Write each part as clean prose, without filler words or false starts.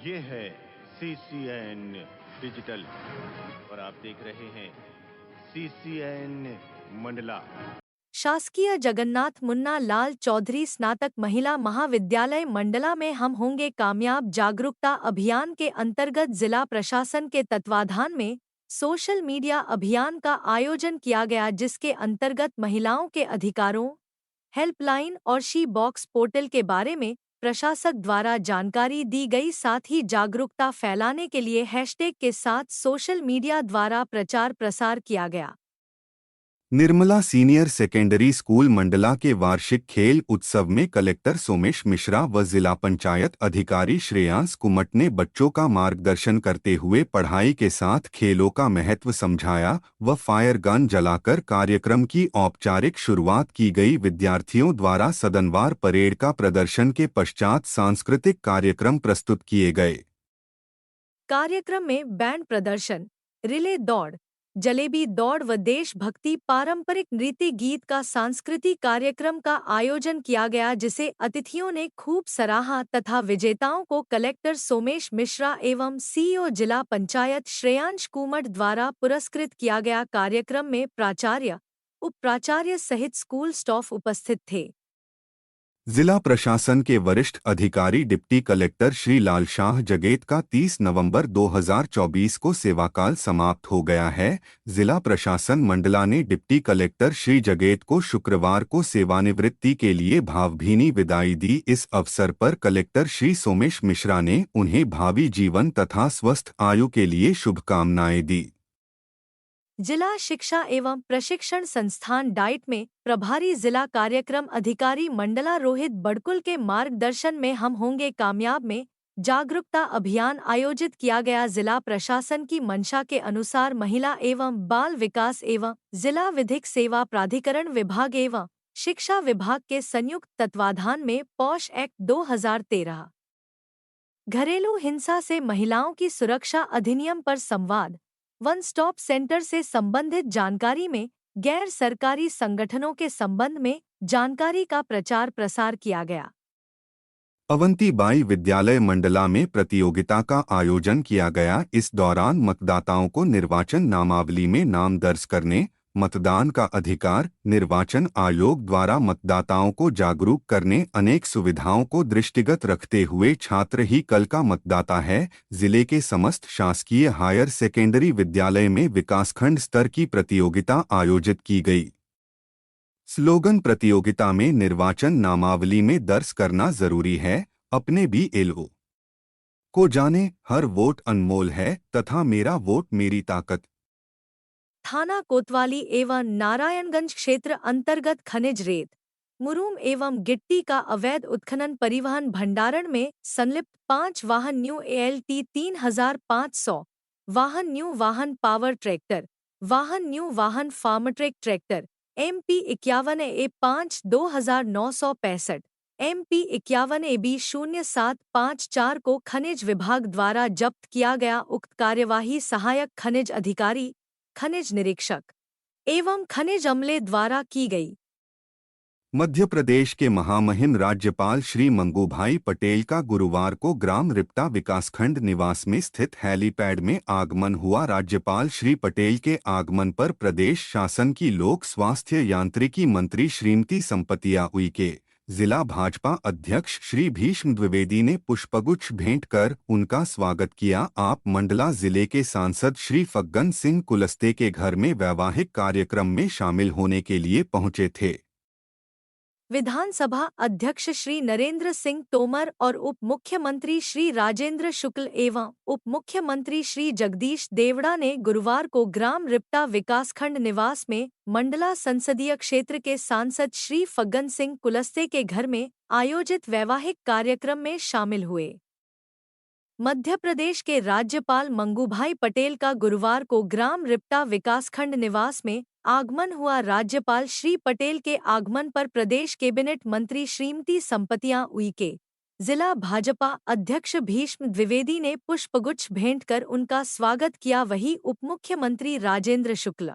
ये है CCN digital और आप देख रहे हैं CCN मंडला। शासकीय जगन्नाथ मुन्ना लाल चौधरी स्नातक महिला महाविद्यालय मंडला में हम होंगे कामयाब जागरूकता अभियान के अंतर्गत जिला प्रशासन के तत्वाधान में सोशल मीडिया अभियान का आयोजन किया गया, जिसके अंतर्गत महिलाओं के अधिकारों, हेल्पलाइन और शी बॉक्स पोर्टल के बारे में प्रशासक द्वारा जानकारी दी गई। साथ ही जागरूकता फैलाने के लिए हैशटैग के साथ सोशल मीडिया द्वारा प्रचार प्रसार किया गया। Nirmala senior secondary school Mandla के वार्षिक खेल उत्सव में कलेक्टर सोमेश मिश्रा व जिला पंचायत अधिकारी श्रेयांश कुमट ने बच्चों का मार्गदर्शन करते हुए पढ़ाई के साथ खेलों का महत्व समझाया व फायर गन जलाकर कार्यक्रम की औपचारिक शुरुआत की गई। विद्यार्थियों द्वारा सदनवार परेड का प्रदर्शन के पश्चात सांस्कृतिक कार्यक्रम प्रस्तुत किए गए। कार्यक्रम में बैंड प्रदर्शन, रिले दौड़, जलेबी दौड़ व देशभक्ति पारंपरिक नृत्य गीत का सांस्कृतिक कार्यक्रम का आयोजन किया गया, जिसे अतिथियों ने खूब सराहा तथा विजेताओं को कलेक्टर सोमेश मिश्रा एवं सीईओ जिला पंचायत श्रेयांश कुमट द्वारा पुरस्कृत किया गया। कार्यक्रम में प्राचार्य, उप प्राचार्य सहित स्कूल स्टाफ उपस्थित थे। जिला प्रशासन के वरिष्ठ अधिकारी डिप्टी कलेक्टर श्री लाल शाह जगेत का 30 नवंबर 2024 को सेवाकाल समाप्त हो गया है। जिला प्रशासन मंडला ने डिप्टी कलेक्टर श्री जगेत को शुक्रवार को सेवानिवृत्ति के लिए भावभीनी विदाई दी। इस अवसर पर कलेक्टर श्री सोमेश मिश्रा ने उन्हें भावी जीवन तथा स्वस्थ आयु के लिए शुभकामनाएं दी। जिला शिक्षा एवं प्रशिक्षण संस्थान डाइट में प्रभारी जिला कार्यक्रम अधिकारी मंडला रोहित बड़कुल के मार्गदर्शन में हम होंगे कामयाब में जागरूकता अभियान आयोजित किया गया। जिला प्रशासन की मंशा के अनुसार महिला एवं बाल विकास एवं जिला विधिक सेवा प्राधिकरण विभाग एवं शिक्षा विभाग के संयुक्त तत्वाधान में पॉश एक्ट 2013, घरेलू हिंसा से महिलाओं की सुरक्षा अधिनियम पर संवाद, वन स्टॉप सेंटर से संबंधित जानकारी में गैर सरकारी संगठनों के संबंध में जानकारी का प्रचार प्रसार किया गया। अवंतीबाई विद्यालय मंडला में प्रतियोगिता का आयोजन किया गया। इस दौरान मतदाताओं को निर्वाचन नामावली में नाम दर्ज करने, मतदान का अधिकार, निर्वाचन आयोग द्वारा मतदाताओं को जागरूक करने, अनेक सुविधाओं को दृष्टिगत रखते हुए छात्र ही कल का मतदाता है। जिले के समस्त शासकीय हायर सेकेंडरी विद्यालय में विकासखंड स्तर की प्रतियोगिता आयोजित की गई। स्लोगन प्रतियोगिता में निर्वाचन नामावली में दर्ज करना जरूरी है, अपने BLO को जाने, हर वोट अनमोल है तथा मेरा वोट मेरी ताकत। थाना कोतवाली एवं नारायणगंज क्षेत्र अंतर्गत खनिज रेत, मुरूम एवं गिट्टी का अवैध उत्खनन परिवहन भंडारण में संलिप्त 5 वाहन न्यू ALT 3500, वाहन न्यू वाहन पावर ट्रैक्टर, वाहन न्यू वाहन Farmtrac tractor MP 51A5 2965, MP 51AB 0754 को खनिज विभाग द्वारा जब्त किया गया। उक्त कार्यवाही सहायक खनिज अधिकारी, खनिज निरीक्षक एवं खनिज अमले द्वारा की गई। मध्य प्रदेश के महामहिम राज्यपाल श्री मंगूभाई पटेल का गुरुवार को ग्राम रिप्टा विकासखंड निवास में स्थित हेलीपैड में आगमन हुआ। राज्यपाल श्री पटेल के आगमन पर प्रदेश शासन की लोक स्वास्थ्य यांत्रिकी मंत्री श्रीमती संपतिया उइके, जिला भाजपा अध्यक्ष श्री भीष्म द्विवेदी ने पुष्पगुच्छ भेंट कर उनका स्वागत किया। आप मंडला जिले के सांसद श्री फग्गन सिंह कुलस्ते के घर में वैवाहिक कार्यक्रम में शामिल होने के लिए पहुंचे थे। विधानसभा अध्यक्ष श्री नरेंद्र सिंह तोमर और उप मुख्यमंत्री श्री राजेंद्र शुक्ल एवं उप मुख्यमंत्री श्री जगदीश देवड़ा ने गुरुवार को ग्राम रिप्टा विकासखंड निवास में मंडला संसदीय क्षेत्र के सांसद श्री फग्गन सिंह कुलस्ते के घर में आयोजित वैवाहिक कार्यक्रम में शामिल हुए। मध्य प्रदेश के राज्यपाल मंगूभाई पटेल का गुरुवार को ग्राम रिप्टा विकासखंड निवास में आगमन हुआ। राज्यपाल श्री पटेल के आगमन पर प्रदेश कैबिनेट मंत्री श्रीमती संपतिया उइके, जिला भाजपा अध्यक्ष भीष्म द्विवेदी ने पुष्पगुच्छ भेंट कर उनका स्वागत किया। वहीं उप मुख्यमंत्री राजेंद्र शुक्ल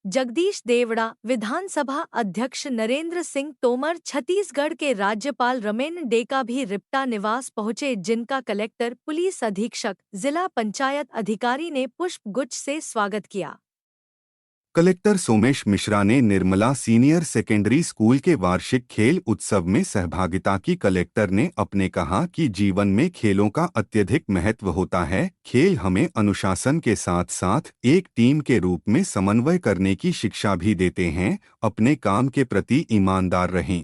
जगदीश देवड़ा, विधानसभा अध्यक्ष नरेंद्र सिंह तोमर, छत्तीसगढ़ के राज्यपाल रमेन डेका भी रिप्टा निवास पहुंचे, जिनका कलेक्टर, पुलिस अधीक्षक, जिला पंचायत अधिकारी ने पुष्प गुच्छ से स्वागत किया। कलेक्टर सोमेश मिश्रा ने निर्मला सीनियर सेकेंडरी स्कूल के वार्षिक खेल उत्सव में सहभागिता की। कलेक्टर ने अपने कहा कि जीवन में खेलों का अत्यधिक महत्व होता है। खेल हमें अनुशासन के साथ साथ एक टीम के रूप में समन्वय करने की शिक्षा भी देते हैं। अपने काम के प्रति ईमानदार रहें,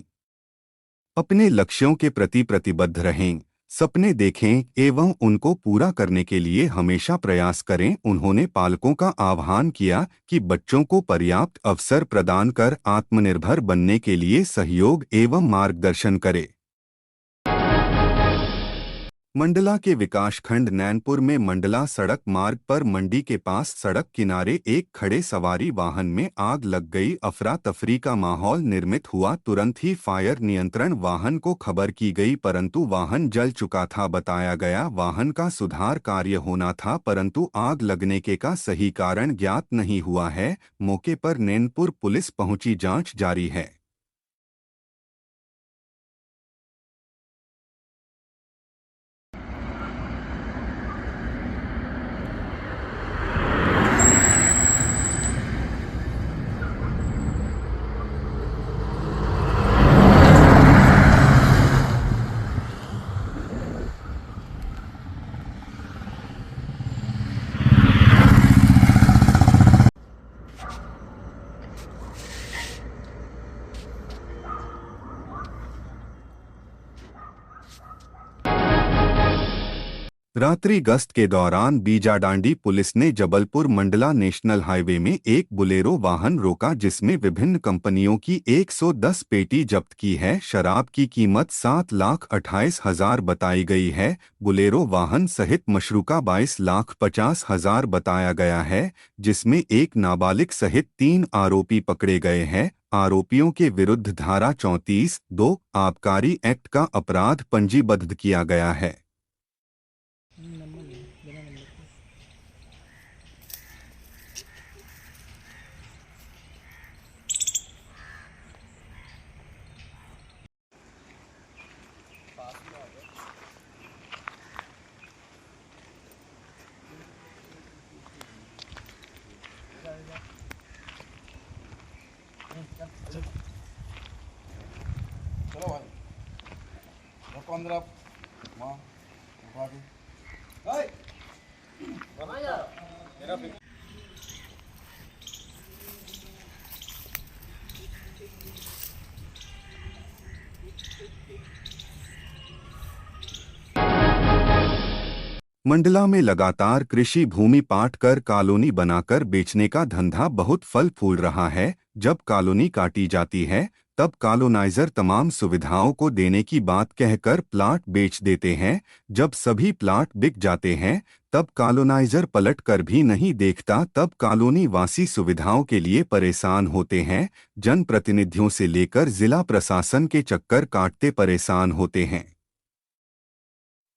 अपने लक्ष्यों के प्रति प्रतिबद्ध रहें, सपने देखें एवं उनको पूरा करने के लिए हमेशा प्रयास करें। उन्होंने पालकों का आह्वान किया कि बच्चों को पर्याप्त अवसर प्रदान कर आत्मनिर्भर बनने के लिए सहयोग एवं मार्गदर्शन करें। मंडला के विकासखंड नैनपुर में मंडला सड़क मार्ग पर मंडी के पास सड़क किनारे एक खड़े सवारी वाहन में आग लग गई। अफरा तफरी का माहौल निर्मित हुआ। तुरंत ही फायर नियंत्रण वाहन को खबर की गई, परंतु वाहन जल चुका था। बताया गया वाहन का सुधार कार्य होना था, परंतु आग लगने के का सही कारण ज्ञात नहीं हुआ है। मौके पर नैनपुर पुलिस पहुंची, जांच जारी है। रात्रि गश्त के दौरान बीजाडांडी पुलिस ने जबलपुर मंडला नेशनल हाईवे में एक बुलेरो वाहन रोका, जिसमें विभिन्न कंपनियों की 110 पेटी जब्त की है। शराब की कीमत 7,28,000 बताई गई है। बुलेरो वाहन सहित मशरूका 22,50,000 बताया गया है, जिसमें एक नाबालिग सहित 3 आरोपी पकड़े गए हैं। आरोपियों के विरुद्ध धारा 34(2) आबकारी एक्ट का अपराध पंजीबद्ध किया गया है। चलो भाई, रखो अंदर आप। माँ उठा के। मंडला में लगातार कृषि भूमि पाट कर कॉलोनी बनाकर बेचने का धंधा बहुत फल फूल रहा है। जब कॉलोनी काटी जाती है तब कॉलोनाइजर तमाम सुविधाओं को देने की बात कहकर प्लाट बेच देते हैं। जब सभी प्लाट बिक जाते हैं तब कॉलोनाइजर पलट कर भी नहीं देखता। तब कॉलोनी वासी सुविधाओं के लिए परेशान होते हैं। जनप्रतिनिधियों से लेकर जिला प्रशासन के चक्कर काटते परेशान होते हैं।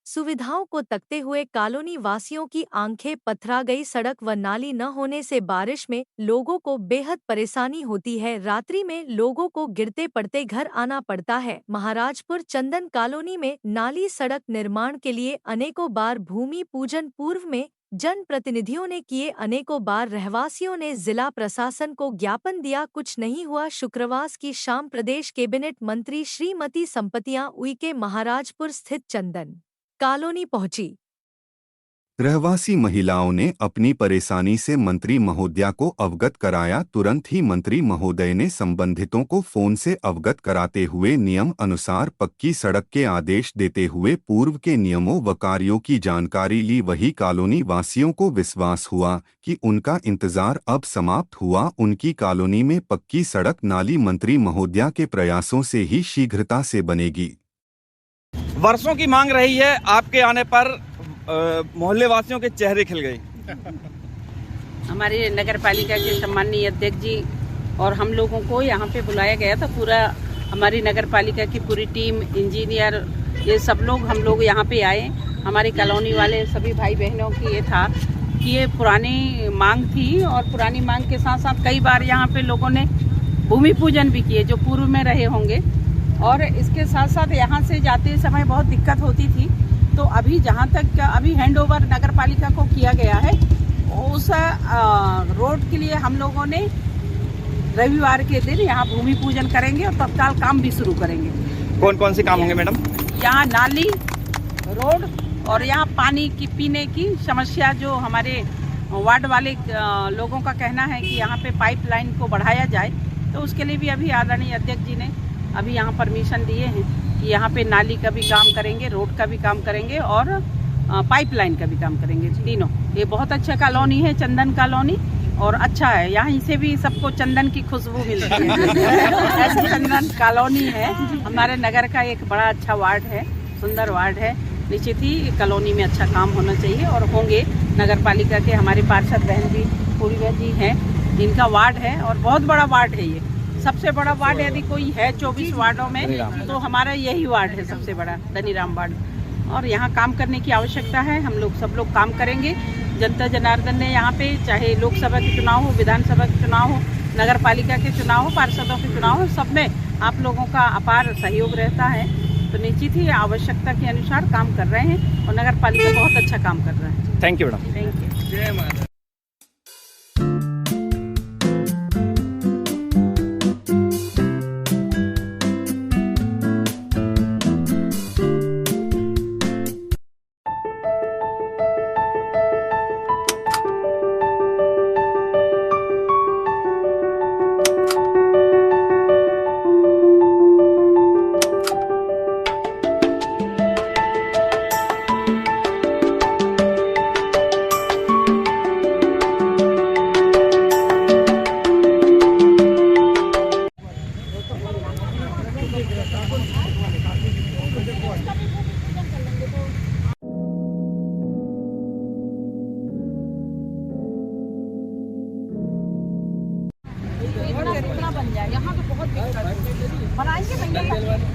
सुविधाओं को तकते हुए कॉलोनी वासियों की आंखें पथरा गई। सड़क व नाली न होने से बारिश में लोगों को बेहद परेशानी होती है। रात्रि में लोगों को गिरते पड़ते घर आना पड़ता है। महाराजपुर चंदन कॉलोनी में नाली सड़क निर्माण के लिए अनेकों बार भूमि पूजन पूर्व में जनप्रतिनिधियों ने किए, अनेकों बार रहवासियों ने जिला प्रशासन को ज्ञापन दिया, कुछ नहीं हुआ। शुक्रवार की शाम प्रदेश कैबिनेट मंत्री श्रीमती संपतियां उइके महाराजपुर स्थित चंदन कॉलोनी पहुंची। रहवासी महिलाओं ने अपनी परेशानी से मंत्री महोदया को अवगत कराया। तुरंत ही मंत्री महोदय ने संबंधितों को फोन से अवगत कराते हुए नियम अनुसार पक्की सड़क के आदेश देते हुए पूर्व के नियमों व कार्यों की जानकारी ली। वही कॉलोनी वासियों को विश्वास हुआ कि उनका इंतजार अब समाप्त हुआ। उनकी कॉलोनी में पक्की सड़क नाली मंत्री महोदया के प्रयासों से ही शीघ्रता से बनेगी। वर्षों की मांग रही है, आपके आने पर मोहल्ले वासियों के चेहरे खिल गए। हमारे नगर पालिका के सम्माननीय अध्यक्ष जी और हम लोगों को यहाँ पे बुलाया गया था। पूरा हमारी नगर पालिका की पूरी टीम, इंजीनियर, ये सब लोग हम लोग यहाँ पे आए। हमारी कॉलोनी वाले सभी भाई बहनों की ये था क्योंकि ये पुरानी मांग थी और पुरानी मांग के साथ साथ कई बार यहाँ पे लोगों ने भूमि पूजन भी किए जो पूर्व में रहे होंगे। और इसके साथ साथ यहाँ से जाते समय बहुत दिक्कत होती थी। तो अभी जहाँ तक अभी हैंडओवर नगर पालिका को किया गया है, उस रोड के लिए हम लोगों ने रविवार के दिन यहाँ भूमि पूजन करेंगे और तत्काल काम भी शुरू करेंगे। कौन कौन से काम होंगे मैडम? यहाँ नाली, रोड और यहाँ पानी की पीने की समस्या, जो हमारे वार्ड वाले लोगों का कहना है कि यहाँ पे पाइपलाइन को बढ़ाया जाए, तो उसके लिए भी अभी आदरणीय अध्यक्ष जी ने अभी यहाँ परमिशन दिए हैं कि यहाँ पे नाली का भी काम करेंगे, रोड का भी काम करेंगे और पाइपलाइन का भी काम करेंगे, तीनों। ये बहुत अच्छा कॉलोनी है, चंदन कॉलोनी, और अच्छा है। यहाँ से भी सबको चंदन की खुशबू मिलती है। ऐसे चंदन कॉलोनी है। हमारे नगर का एक बड़ा अच्छा वार्ड है, सुंदर वार्ड है। निश्चित ही कॉलोनी में अच्छा काम होना चाहिए और होंगे। नगर पालिका के हमारे पार्षद बहन भी पूर्वा जी हैं, इनका वार्ड है और बहुत बड़ा वार्ड है। ये सबसे बड़ा वार्ड यदि कोई है 24 वार्डों में तो हमारा यही वार्ड है सबसे बड़ा, धनीराम वार्ड। और यहाँ काम करने की आवश्यकता है। हम लोग सब लोग काम करेंगे। जनता जनार्दन ने यहाँ पे, चाहे लोकसभा के चुनाव हो, विधानसभा के चुनाव हो, नगर पालिका के चुनाव हो, पार्षदों के चुनाव हो, सब में आप लोगों का अपार सहयोग रहता है। तो निश्चित ही आवश्यकता के अनुसार काम कर रहे हैं और नगर पालिका बहुत अच्छा काम कर रहा है। Thank you madam. Thank you. जय माता। बन जाए। यहाँ तो बहुत दिक्कत है। बनाएंगे भैया,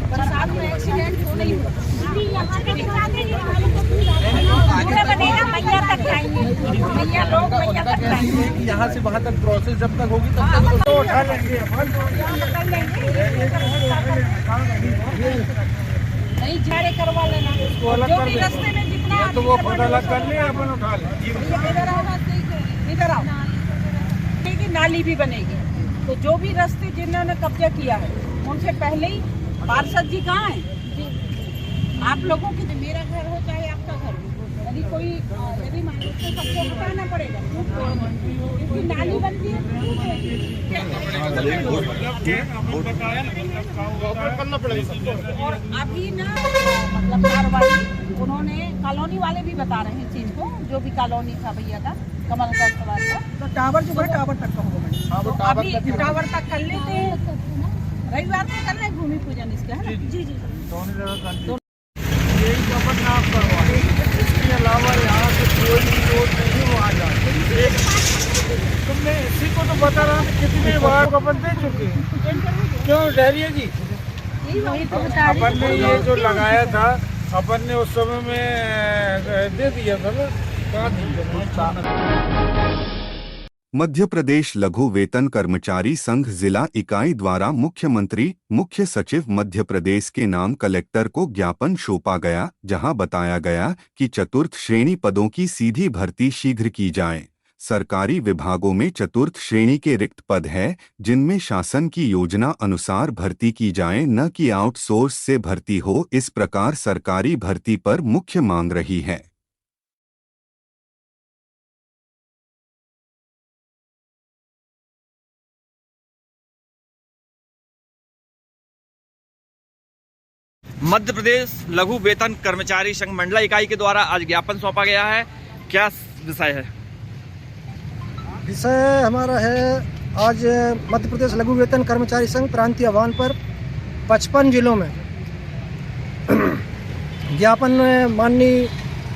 बरसात में एक्सीडेंट हो नहीं यहाँ से वहाँ तक प्रोसेस जब तक होगी तब तक तो उठा लेंगे। नहीं झाड़े करवा लेना, जो भी रास्ते में जितना तो वो खुद अलग कर ले, अपन उठा ले। इधर आओ, ठीक, नाली भी बनेगी। तो जो भी रास्ते जिन्होंने कब्जा किया है उनसे पहले ही पार्षद जी कहाँ हैं? आप लोगों की, मेरा घर हो चाहे आपका घर हो, यदि कोई यदि मान लो तो सबको हटाना पड़ेगा। नाली बनती है और अभी ना मतलब कार्रवाई उन्होंने कॉलोनी वाले भी बता रहे हैं चीज को, जो भी कॉलोनी था भैया का कमल का सवाल का, तो टावर जो है टावर तक का होगा। तो अभी टावर तक कर लेते हैं, रविवार को कर रहे भूमि पूजन इसका, है ना? जी जी। यही कपट ना करवाए, इसके अलावा यहाँ से कोई भी रोड नहीं वहाँ जाए। तुमने इसी को तो बता रहा कितने बार कपट दे चुके हैं। क्यों डरिए जी? अपन ने ये जो लगाया था, अपन ने उस समय में दे दिया था ना, कहाँ दिया? मध्य प्रदेश लघु वेतन कर्मचारी संघ जिला इकाई द्वारा मुख्यमंत्री मुख्य सचिव मध्य प्रदेश के नाम कलेक्टर को ज्ञापन सौंपा गया, जहां बताया गया कि चतुर्थ श्रेणी पदों की सीधी भर्ती शीघ्र की जाए। सरकारी विभागों में चतुर्थ श्रेणी के रिक्त पद है, जिनमें शासन की योजना अनुसार भर्ती की जाए, न कि आउटसोर्स से भर्ती हो। इस प्रकार सरकारी भर्ती पर मुख्य मांग रही है। मध्य प्रदेश लघु वेतन कर्मचारी संघ मंडला इकाई के द्वारा आज ज्ञापन सौंपा गया है। क्या विषय है? विषय हमारा है आज मध्य प्रदेश लघु वेतन कर्मचारी संघ प्रांतीय आह्वान पर 55 जिलों में ज्ञापन माननीय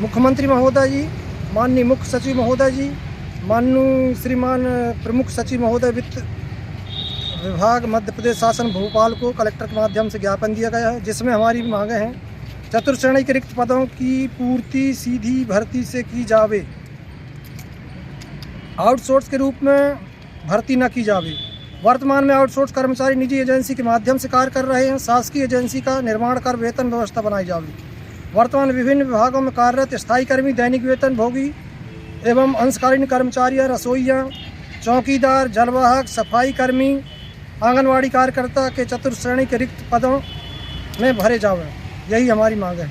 मुख्यमंत्री महोदय जी, माननीय मुख्य सचिव महोदय जी, माननीय श्रीमान प्रमुख सचिव महोदय वित्त विभाग मध्य प्रदेश शासन भोपाल को कलेक्टर के माध्यम से ज्ञापन दिया गया है, जिसमें हमारी मांगें हैं। चतुर्थ श्रेणी के रिक्त पदों की पूर्ति सीधी भर्ती से की जावे। आउटसोर्स के रूप में भर्ती न की जावे। वर्तमान में आउटसोर्स कर्मचारी निजी एजेंसी के माध्यम से कार्य कर रहे हैं। शासकीय एजेंसी का निर्माण कर वेतन व्यवस्था बनाई जावे। वर्तमान में विभिन्न विभागों में कार्यरत स्थायी कर्मी, दैनिक वेतन भोगी एवं अंशकालीन कर्मचारी, रसोइया, चौकीदार, जलवाहक, सफाई कर्मी, आंगनवाड़ी कार्यकर्ता के चतुर्थ श्रेणी के रिक्त पदों में भरे जावे। यही हमारी मांग है।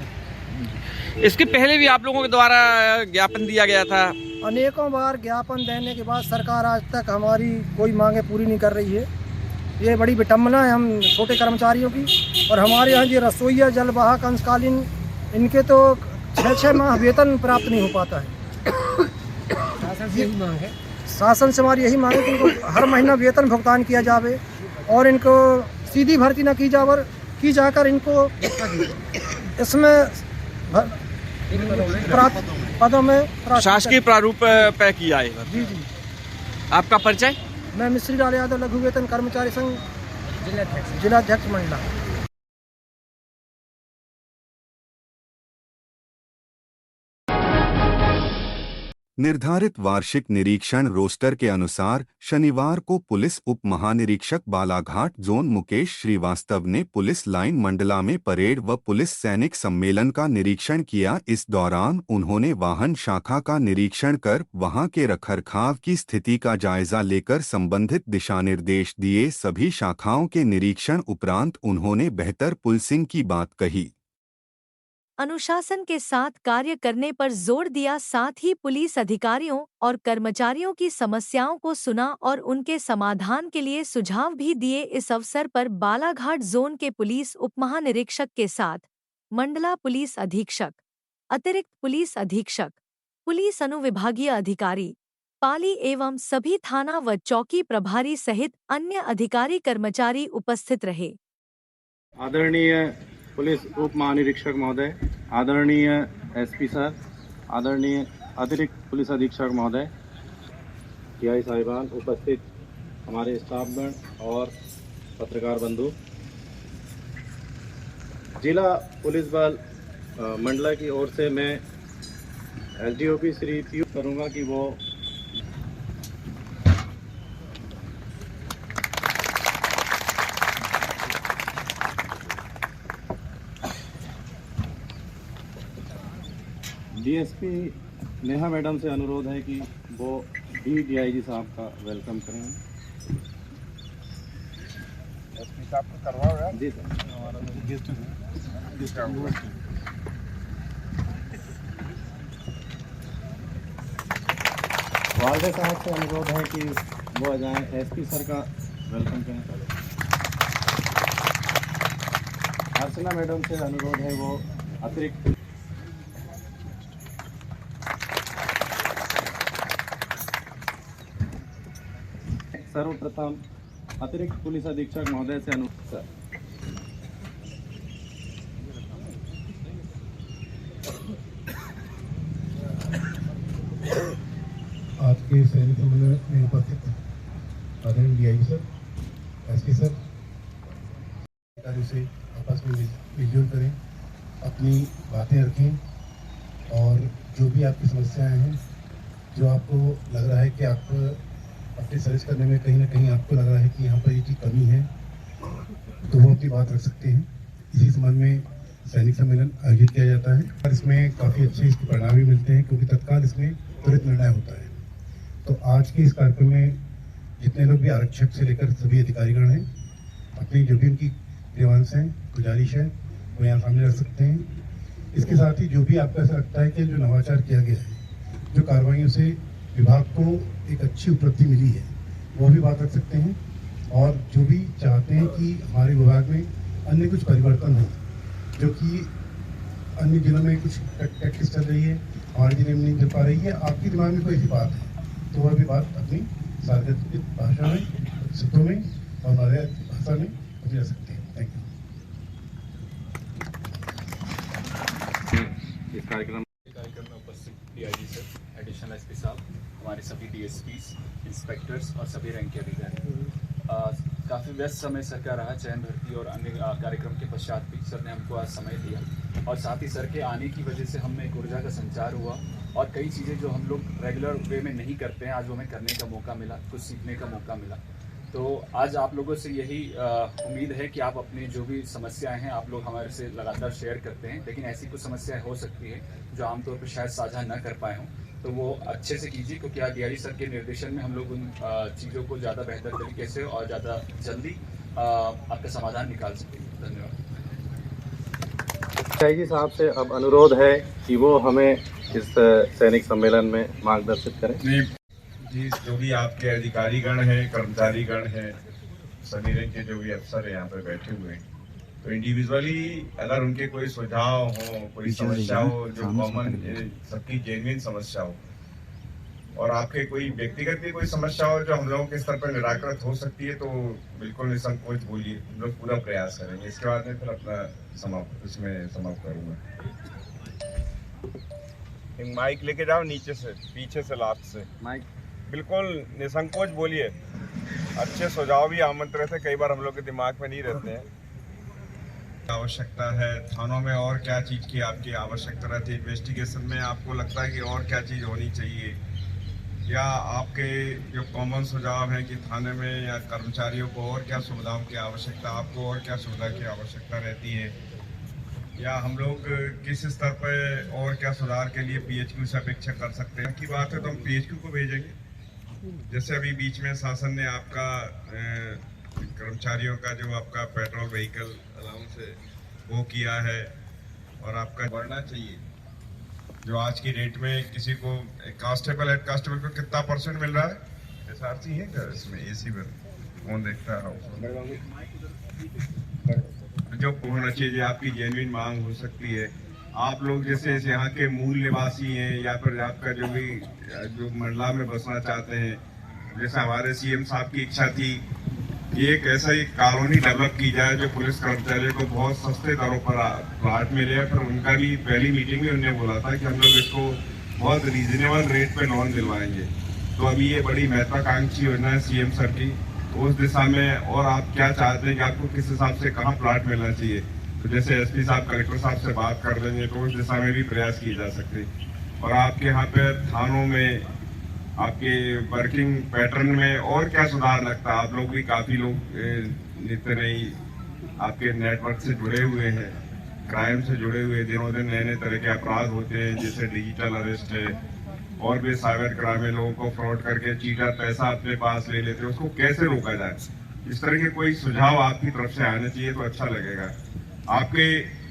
इसके पहले भी आप लोगों के द्वारा ज्ञापन दिया गया था। अनेकों बार ज्ञापन देने के बाद सरकार आज तक हमारी कोई मांगे पूरी नहीं कर रही है। ये बड़ी विडम्बना है हम छोटे कर्मचारियों की। और हमारे यहाँ जो रसोइया, जलवाहक, अंशकालीन, इनके तो 6-6 माह वेतन प्राप्त नहीं हो पाता है। शासन से हमारी यही मांग है कि इनको हर महीना वेतन भुगतान किया जावे और इनको सीधी भर्ती न की जाकर इनको इसमें पदों में शासकीय प्रारूप पे किया है। जी। आपका परिचय? मैं मिश्री लाल यादव, लघु वेतन कर्मचारी संघ जिलाध्यक्ष मंडला। निर्धारित वार्षिक निरीक्षण रोस्टर के अनुसार शनिवार को पुलिस उप महानिरीक्षक बालाघाट जोन मुकेश श्रीवास्तव ने पुलिस लाइन मंडला में परेड व पुलिस सैनिक सम्मेलन का निरीक्षण किया। इस दौरान उन्होंने वाहन शाखा का निरीक्षण कर वहां के रखरखाव की स्थिति का जायजा लेकर संबंधित दिशानिर्देश दिए। सभी शाखाओं के निरीक्षण उपरांत उन्होंने बेहतर पुलिसिंग की बात कही। अनुशासन के साथ कार्य करने पर जोर दिया। साथ ही पुलिस अधिकारियों और कर्मचारियों की समस्याओं को सुना और उनके समाधान के लिए सुझाव भी दिए। इस अवसर पर बालाघाट जोन के पुलिस उपमहानिरीक्षक के साथ मंडला पुलिस अधीक्षक, अतिरिक्त पुलिस अधीक्षक, पुलिस अनुविभागीय अधिकारी, पाली एवं सभी थाना व चौकी प्रभारी सहित अन्य अधिकारी कर्मचारी उपस्थित रहे। आदरणीय पुलिस उप महानिरीक्षक महोदय, आदरणीय एसपी सर, आदरणीय अतिरिक्त पुलिस अधीक्षक महोदय, टीआई साहिबान, उपस्थित हमारे स्टाफगण और पत्रकार बंधु, जिला पुलिस बल मंडला की ओर से मैं एसडीओपी श्री पीयूष करूँगा कि वो डीएसपी नेहा मैडम से अनुरोध है कि वो डीआईजी साहब का वेलकम करें। एसपी साहब को करवाओ जी सर। वालदे साहब से अनुरोध है कि वो आ जाएं। एसपी सर का वेलकम करें। अर्चना मैडम से अनुरोध है वो अतिरिक्त सर्वप्रथम अतिरिक्त पुलिस अधीक्षक महोदय से अनुरोध सर। आज के सैनिक सम्मेलन में उपस्थित आदरणीय डीआईजी सर, एसपी सर, अधिकारियों से आपस में मिलजुल करें, अपनी बातें रखें और जो भी आपकी समस्याएं हैं, जो आपको लग रहा है कि आप अपनी सर्विस करने में कहीं ना कहीं आपको लग रहा है कि यहाँ पर ये चीज़ कमी है, तो वो अपनी बात रख सकते हैं। इसी संबंध में सैनिक सम्मेलन आयोजित किया जाता है और इसमें काफ़ी अच्छे इसके परिणाम भी मिलते हैं क्योंकि तत्काल इसमें त्वरित निर्णय होता है। तो आज के इस कार्यक्रम में जितने लोग भी आरक्षक से लेकर सभी अधिकारीगण हैं, अपनी जो भी उनकी ग्रीवांस हैं, गुजारिश है, वो यहाँ सामने रख सकते हैं। इसके साथ ही जो भी आपको ऐसा लगता है कि जो नवाचार किया गया है, जो कार्रवाइयों से विभाग को एक अच्छी उपलब्धि मिली है, वो भी बात रख सकते हैं। और जो भी चाहते हैं कि हमारे विभाग में अन्य कुछ परिवर्तन हो, जो कि अन्य जिलों में कुछ प्रैक्टिस चल रही है, हमारे जिले में नहीं चल पा रही है, आपके दिमाग में कोई ऐसी बात है तो वह भी बात अपनी सार्वजनिक भाषा में, शब्दों में और हमारे भाषा में अपनी रख सकते हैं। Thank you. इस कार्यक्रम में उपस्थित डीआईजी सर, एडिशनल एसपी साहब, हमारे सभी डीएसपीस, इंस्पेक्टर्स और सभी रैंक के अधिकारी। काफ़ी व्यस्त समय सर का रहा, चयन भर्ती और अन्य कार्यक्रम के पश्चात भी सर ने हमको आज समय दिया। और साथ ही सर के आने की वजह से हमें एक ऊर्जा का संचार हुआ और कई चीज़ें जो हम लोग रेगुलर वे में नहीं करते हैं आज वो हमें करने का मौका मिला, कुछ सीखने का मौका मिला। तो आज आप लोगों से यही उम्मीद है कि आप अपनी जो भी समस्याएं हैं आप लोग हमारे से लगातार शेयर करते हैं, लेकिन ऐसी कुछ समस्याएं हो सकती है जो आमतौर पर शायद साझा न कर पाए हों, तो वो अच्छे से कीजिए, क्योंकि आज डीआईजी सर के निर्देशन में हम लोग उन चीज़ों को ज़्यादा बेहतर तरीके से और ज़्यादा जल्दी आपका समाधान निकाल सकेंगे। धन्यवाद। डीआईजी साहब से अब अनुरोध है कि वो हमें इस सैनिक सम्मेलन में मार्गदर्शित करें। जी, जो भी आपके अधिकारीगण हैं, कर्मचारीगण हैं, सभी रंग के जो भी अफसर यहाँ पे बैठे हुए हैं, तो इंडिविजुअली अगर उनके कोई सुझाव हो, कोई समस्या हो जो कॉमन सबकी जेन्युइन समस्या हो, और आपके कोई व्यक्तिगत भी कोई समस्या हो जो हम लोगों के स्तर पर निराकृत हो सकती है, तो बिल्कुल निसंकोच बोलिए, हम लोग पूरा प्रयास करेंगे। इसके बाद में फिर अपना समाप्त करूँगा। माइक लेके जाओ नीचे से, पीछे से, लास्ट से माइक, बिल्कुल निसंकोच बोलिए। अच्छे सुझाव भी आमंत्रित है, कई बार हम लोग के दिमाग में नहीं रहते हैं। आवश्यकता है थानों में, और क्या चीज़ की आपकी आवश्यकता रहती है इन्वेस्टिगेशन में, आपको लगता है कि और क्या चीज़ होनी चाहिए, या आपके जो कॉमन सुझाव हैं कि थाने में या कर्मचारियों को और क्या सुविधाओं की आवश्यकता, आपको और क्या सुविधा की आवश्यकता रहती है, या हम लोग किस स्तर पर और क्या सुधार के लिए पीएचक्यू से अपेक्षा कर सकते हैं। की बात है तो हम पीएचक्यू को भेजेंगे। जैसे अभी बीच में शासन ने आपका कर्मचारियों का जो आपका पेट्रोल व्हीकल अलाउंस है वो किया है, और आपका बढ़ना चाहिए। जो आज की डेट में किसी को कांस्टेबल, हेड कांस्टेबल को कितना % मिल रहा है, एसआरसी है क्या इसमें, एसी में कौन देखता है, जो होना चाहिए आपकी जेन्युइन मांग हो सकती है। आप लोग जैसे यहाँ के मूल निवासी हैं, या फिर आपका जो मंडला में बसना चाहते हैं, जैसे हमारे सीएम साहब की इच्छा थी कि एक ऐसा ही कॉलोनी डेवलप की जाए जो पुलिस कर्मचारियों को बहुत सस्ते दरों पर प्लाट मिले। फिर उनका भी पहली मीटिंग में उन्होंने बोला था कि हम लोग इसको बहुत रीजनेबल रेट पे लोन दिलवाएंगे। तो अभी ये बड़ी महत्वाकांक्षी योजना है सीएम सर की, तो उस दिशा में और आप क्या चाहते हैं कि आपको किस हिसाब से कहाँ प्लाट मिलना चाहिए, तो जैसे एसपी साहब, कलेक्टर साहब से बात कर लेंगे तो उस दिशा में भी प्रयास किए जा सकते। और आपके यहाँ पे थानों में, आपके वर्किंग पैटर्न में और क्या सुधार लगता है। आप लोग भी काफ़ी लोग नित्य नई आपके नेटवर्क से जुड़े हुए हैं, क्राइम से जुड़े हुए, दिनों दिन नए नए तरह के अपराध होते हैं, जैसे डिजिटल अरेस्ट है और भी साइबर क्राइम में लोगों को फ्रॉड करके चीटर पैसा अपने पास ले लेते हैं, उसको कैसे रोका जाए। इस तरह के कोई सुझाव आपकी तरफ से आने चाहिए तो अच्छा लगेगा। आपके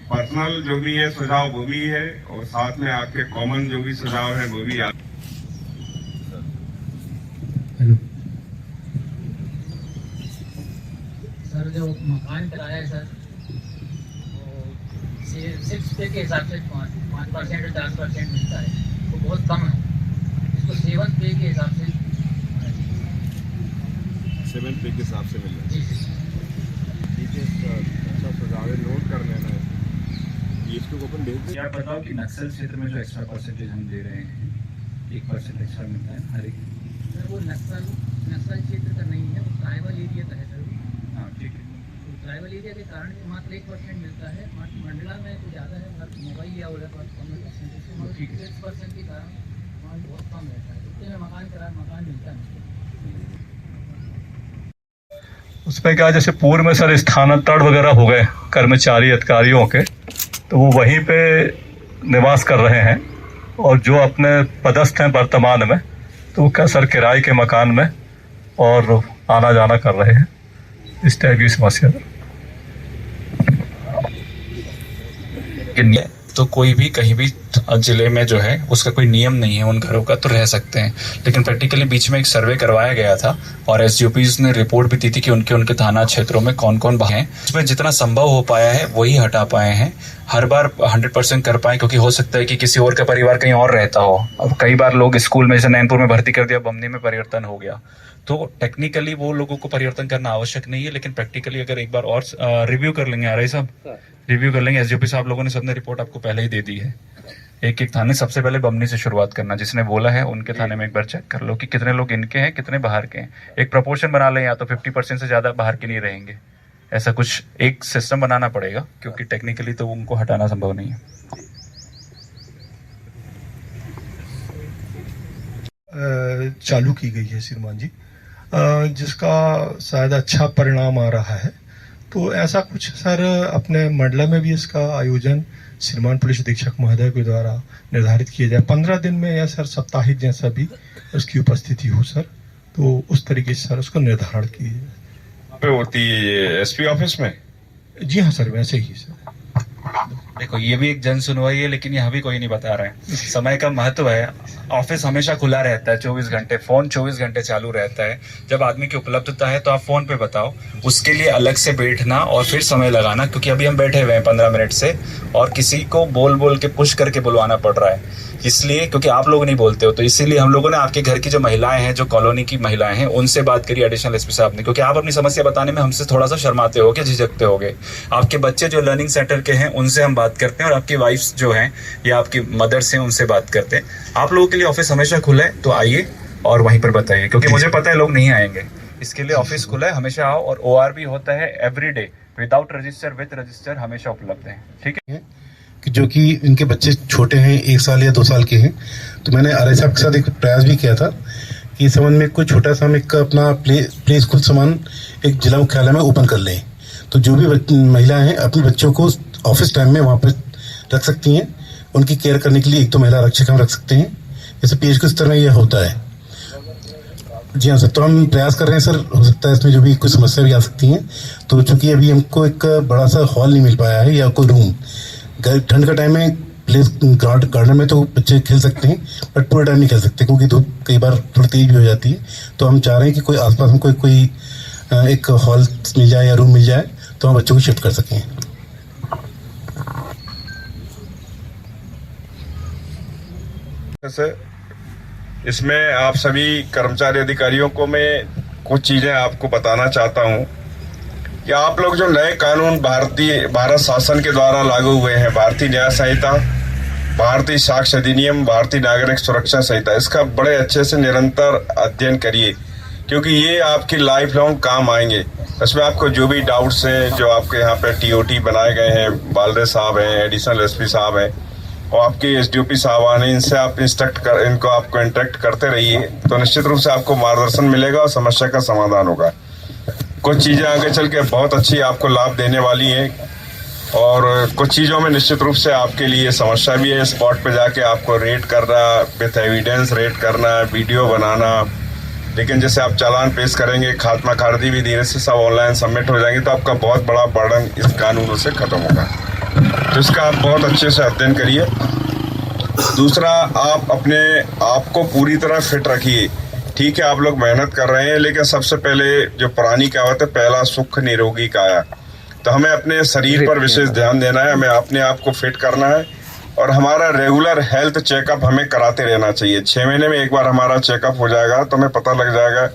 पर्सनल जो भी है सुझाव वो भी है, और साथ में आपके कॉमन जो भी सुझाव है वो भी सर, जो मकान किराया है सर, सिक्स पे के हिसाब से 5% और 10% मिलता है, तो बहुत कम है। इसको 7 पे के हिसाब से 7 पे के हिसाब से मिल रहा है। जी जी ठीक है सर, अच्छा सुझाव है, नोट कर लेना है। इसको ओपन भेज क्या बताओ कि नक्सल क्षेत्र में जो एक्स्ट्रा परसेंटेज हम दे रहे हैं, 1% एक्स्ट्रा मिलता है हर एक। सर, वो नक्सल क्षेत्र का नहीं है, वो ट्राइबल एरिया का है सर। हाँ ठीक है। तो ट्राइबल एरिया के कारण मात्र 1% मिलता है, मंडला में तो ज़्यादा है, मोबाइल या उधर पर कम है। ठीक है, 6% के कारण वहाँ बहुत कम रहता है, उतने में मकान मिलता नहीं। उसमें क्या, जैसे पूर्व में सर स्थानांतरण वगैरह हो गए कर्मचारी अधिकारियों के, तो वो वहीं पे निवास कर रहे हैं, और जो अपने पदस्थ हैं वर्तमान में, तो वो क्या सर किराए के मकान में और आना जाना कर रहे हैं। इस टाइप की समस्या तो कोई भी कहीं भी जिले में जो है उसका कोई नियम नहीं है उन घरों का, तो रह सकते हैं। लेकिन प्रैक्टिकली बीच में एक सर्वे करवाया गया था और एसडीओपीज ने रिपोर्ट भी दी थी कि उनके थाना क्षेत्रों में कौन कौन हैं। इसमें जितना संभव हो पाया है वही हटा पाए हैं। हर बार 100% कर पाए, क्योंकि हो सकता है कि किसी और का परिवार कहीं और रहता हो। अब कई बार लोग स्कूल में, जैसे नैनपुर में भर्ती कर दिया, बमनी में परिवर्तन हो गया, तो टेक्निकली वो लोगों को परिवर्तन करना आवश्यक नहीं है। लेकिन प्रैक्टिकली अगर एक बार और रिव्यू कर लेंगे, आरआई साहब रिव्यू कर लेंगे, एसडीओपी साहब लोगों ने सबने रिपोर्ट आपको पहले ही दे दी है। एक एक थाने, सबसे पहले बमनी से शुरुआत करना, जिसने बोला है उनके थाने में एक बार चेक कर लो कि कितने लोग इनके हैं, कितने बाहर के हैं। एक प्रोपोर्शन बना लें, या तो 50% से ज़्यादा बाहर के नहीं रहेंगे, ऐसा कुछ एक सिस्टम बनाना पड़ेगा, क्योंकि टेक्निकली तो उनको हटाना संभव नहीं है। चालू की गई है श्रीमान जी, जिसका शायद अच्छा परिणाम आ रहा है। तो ऐसा कुछ सर अपने मंडला में भी इसका आयोजन श्रीमान पुलिस अधीक्षक महोदय के द्वारा निर्धारित किया जाए 15 दिन में, या सर साप्ताहिक जैसा भी उसकी उपस्थिति हो सर, तो उस तरीके से सर उसका निर्धारण किया जाए। पे होती है एसपी ऑफिस में? जी हाँ सर, वैसे ही सर। देखो, ये भी एक जन सुनवाई है, लेकिन यहाँ भी कोई नहीं बता रहा है। समय का महत्व है। ऑफिस हमेशा खुला रहता है 24 घंटे, फोन 24 घंटे चालू रहता है। जब आदमी की उपलब्धता है तो आप फोन पे बताओ, उसके लिए अलग से बैठना और फिर समय लगाना, क्योंकि अभी हम बैठे हुए हैं 15 मिनट से और किसी को बोल बोल के पुश करके बुलवाना पड़ रहा है, इसलिए क्योंकि आप लोग नहीं बोलते हो। तो इसीलिए हम लोगों ने आपके घर की जो महिलाएं हैं, जो कॉलोनी की महिलाएं हैं, उनसे बात करी एडिशनल एसपी साहब ने, क्योंकि आप अपनी समस्या बताने में हमसे थोड़ा सा शर्माते हो, झिझकते होगे। आपके बच्चे जो लर्निंग सेंटर के हैं उनसे हम बात करते हैं, और आपकी वाइफ्स जो हैं या आपकी मदर्स हैं उनसे बात करते हैं। आप लोगों के लिए ऑफिस हमेशा खुला है, तो आइए और वहीं पर बताइए, क्योंकि मुझे पता है लोग नहीं आएंगे। इसके लिए ऑफिस खुला है, हमेशा आओ। और OR भी होता है everyday, without register with register हमेशा उपलब्ध है। ठीक है, जो कि इनके बच्चे छोटे हैं, 1 साल या 2 साल के हैं, तो मैंने RI साहब के साथ एक प्रयास भी किया था कि इस संबंध में कोई छोटा सा एक अपना प्ले स्कूल सामान एक जिला मुख्यालय में ओपन कर लें। तो जो भी महिलाएं हैं अपने बच्चों को ऑफिस टाइम में वहाँ पर रख सकती हैं। उनकी केयर करने के लिए 1-2 महिला आरक्षक हम रख सकते हैं, जैसे PH के स्तर में यह होता है। जी हाँ सर, तो हम प्रयास कर रहे हैं सर। हो सकता है इसमें जो भी कुछ समस्या भी आ सकती हैं, तो चूंकि अभी हमको एक बड़ा सा हॉल नहीं मिल पाया है या कोई रूम, ठंड का टाइम में गार्डन में तो बच्चे खेल सकते हैं, बट पूरे टाइम नहीं खेल सकते क्योंकि धूप कई बार थोड़ी तेज भी हो जाती है। तो हम चाह रहे हैं कि कोई आसपास में कोई एक हॉल मिल जाए या रूम मिल जाए, तो हम बच्चों को शिफ्ट कर सकें। इसमें आप सभी कर्मचारी अधिकारियों को मैं कुछ चीजें आपको बताना चाहता हूं कि आप लोग जो नए कानून भारत शासन के द्वारा लागू हुए हैं, भारतीय न्याय संहिता, भारतीय साक्ष्य अधिनियम, भारतीय नागरिक सुरक्षा संहिता, इसका बड़े अच्छे से निरंतर अध्ययन करिए, क्योंकि ये आपकी लाइफ लॉन्ग काम आएंगे। इसमें आपको जो भी डाउट्स हैं, जो आपके यहाँ पे TOT बनाए गए हैं, बालरे साहब हैं, एडिशनल SP साहब हैं और आपके SDOP साहबान हैं, इनसे आप इनको आपको इंटरेक्ट करते रहिए, तो निश्चित रूप से आपको मार्गदर्शन मिलेगा और समस्या का समाधान होगा। कुछ चीज़ें आगे चल के बहुत अच्छी आपको लाभ देने वाली हैं, और कुछ चीज़ों में निश्चित रूप से आपके लिए समस्या भी है। स्पॉट पे जाके आपको रेट करना, विथ एविडेंस रेट करना, वीडियो बनाना, लेकिन जैसे आप चालान पेश करेंगे, खात्मा खारिजी भी धीरे से सब ऑनलाइन सबमिट हो जाएंगे, तो आपका बहुत बड़ा बर्डन इस कानूनों से खत्म होगा। तो इसका आप बहुत अच्छे से अध्ययन करिए। दूसरा, आप अपने आप को पूरी तरह फिट रखिए। ठीक है, आप लोग मेहनत कर रहे हैं, लेकिन सबसे पहले जो पुरानी कहावत है, पहला सुख निरोगी काया, तो हमें अपने शरीर पर विशेष ध्यान देना है, हमें अपने आप को फिट करना है, और हमारा रेगुलर हेल्थ चेकअप हमें कराते रहना चाहिए। 6 महीने में एक बार हमारा चेकअप हो जाएगा तो हमें पता लग जाएगा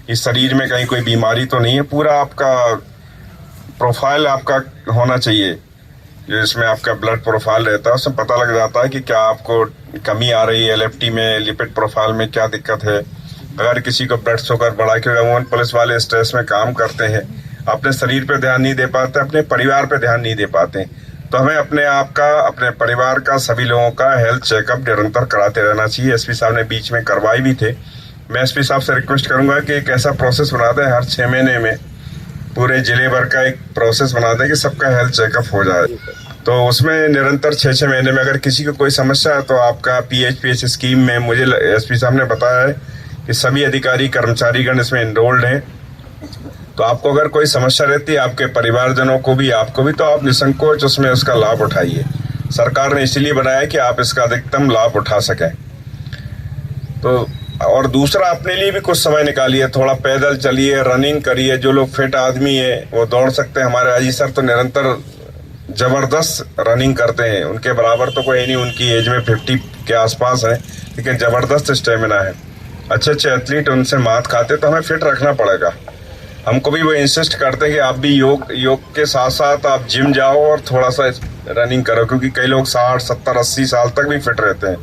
कि शरीर में कहीं कोई बीमारी तो नहीं है। पूरा आपका प्रोफाइल आपका होना चाहिए, जो इसमें आपका ब्लड प्रोफाइल रहता है, उसमें पता लग जाता है कि क्या आपको कमी आ रही है LFT में, लिपिड प्रोफाइल में क्या दिक्कत है। अगर किसी को ब्लड शुगर बढ़ा, क्योंकि अमूमन पुलिस वाले स्ट्रेस में काम करते हैं, अपने शरीर पे ध्यान नहीं दे पाते, अपने परिवार पे ध्यान नहीं दे पाते, तो हमें अपने आप का, अपने परिवार का, सभी लोगों का हेल्थ चेकअप निरंतर कराते रहना चाहिए। SP साहब ने बीच में करवाए भी थे। मैं SP साहब से रिक्वेस्ट करूंगा कि एक ऐसा प्रोसेस बना दें, हर 6 महीने में पूरे जिले भर का एक प्रोसेस बना दें कि सबका हेल्थ चेकअप हो जाए। तो उसमें निरंतर 6-6 महीने में अगर किसी को कोई समस्या है तो आपका PHPH स्कीम में, मुझे SP साहब ने बताया है कि सभी अधिकारी कर्मचारीगण इसमें इनरोल्ड हैं, तो आपको अगर कोई समस्या रहती है, आपके परिवारजनों को भी, आपको भी, तो आप निसंकोच उसमें उसका लाभ उठाइए। सरकार ने इसीलिए बनाया कि आप इसका अधिकतम लाभ उठा सकें। तो और दूसरा, अपने लिए भी कुछ समय निकालिए, थोड़ा पैदल चलिए, रनिंग करिए। जो लोग फिट आदमी है वो दौड़ सकते हैं। हमारे अजी सर तो निरंतर जबरदस्त रनिंग करते हैं, उनके बराबर तो कोई नहीं, उनकी एज में 50 के आसपास है, लेकिन जबरदस्त स्टेमिना है, अच्छे अच्छे एथलीट उनसे मात खाते। तो हमें फिट रखना पड़ेगा। हमको भी वो इंसिस्ट करते हैं कि आप भी योग के साथ साथ आप जिम जाओ और थोड़ा सा रनिंग करो, क्योंकि कई लोग 60, 70, 80 साल तक भी फिट रहते हैं।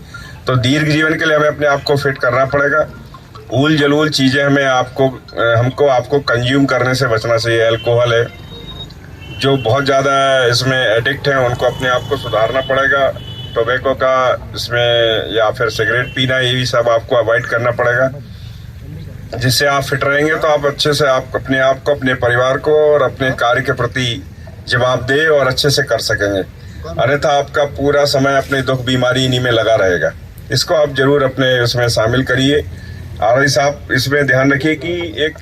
तो दीर्घ जीवन के लिए हमें अपने आप को फिट करना पड़ेगा। ऊल जलूल चीज़ें हमको आपको कंज्यूम करने से बचना चाहिए। अल्कोहल है, जो बहुत ज़्यादा इसमें एडिक्ट हैं उनको अपने आप को सुधारना पड़ेगा। टोबैको का इसमें या फिर सिगरेट पीना, ये भी सब आपको अवॉइड करना पड़ेगा। जिससे आप फिट रहेंगे तो आप अच्छे से आप अपने आप को, अपने परिवार को और अपने कार्य के प्रति जवाबदेह और अच्छे से कर सकेंगे। अन्यथा आपका पूरा समय अपने दुख बीमारी इन्हीं में लगा रहेगा। इसको आप जरूर अपने उसमें शामिल करिए। आरआई साहब इसमें ध्यान रखिए कि एक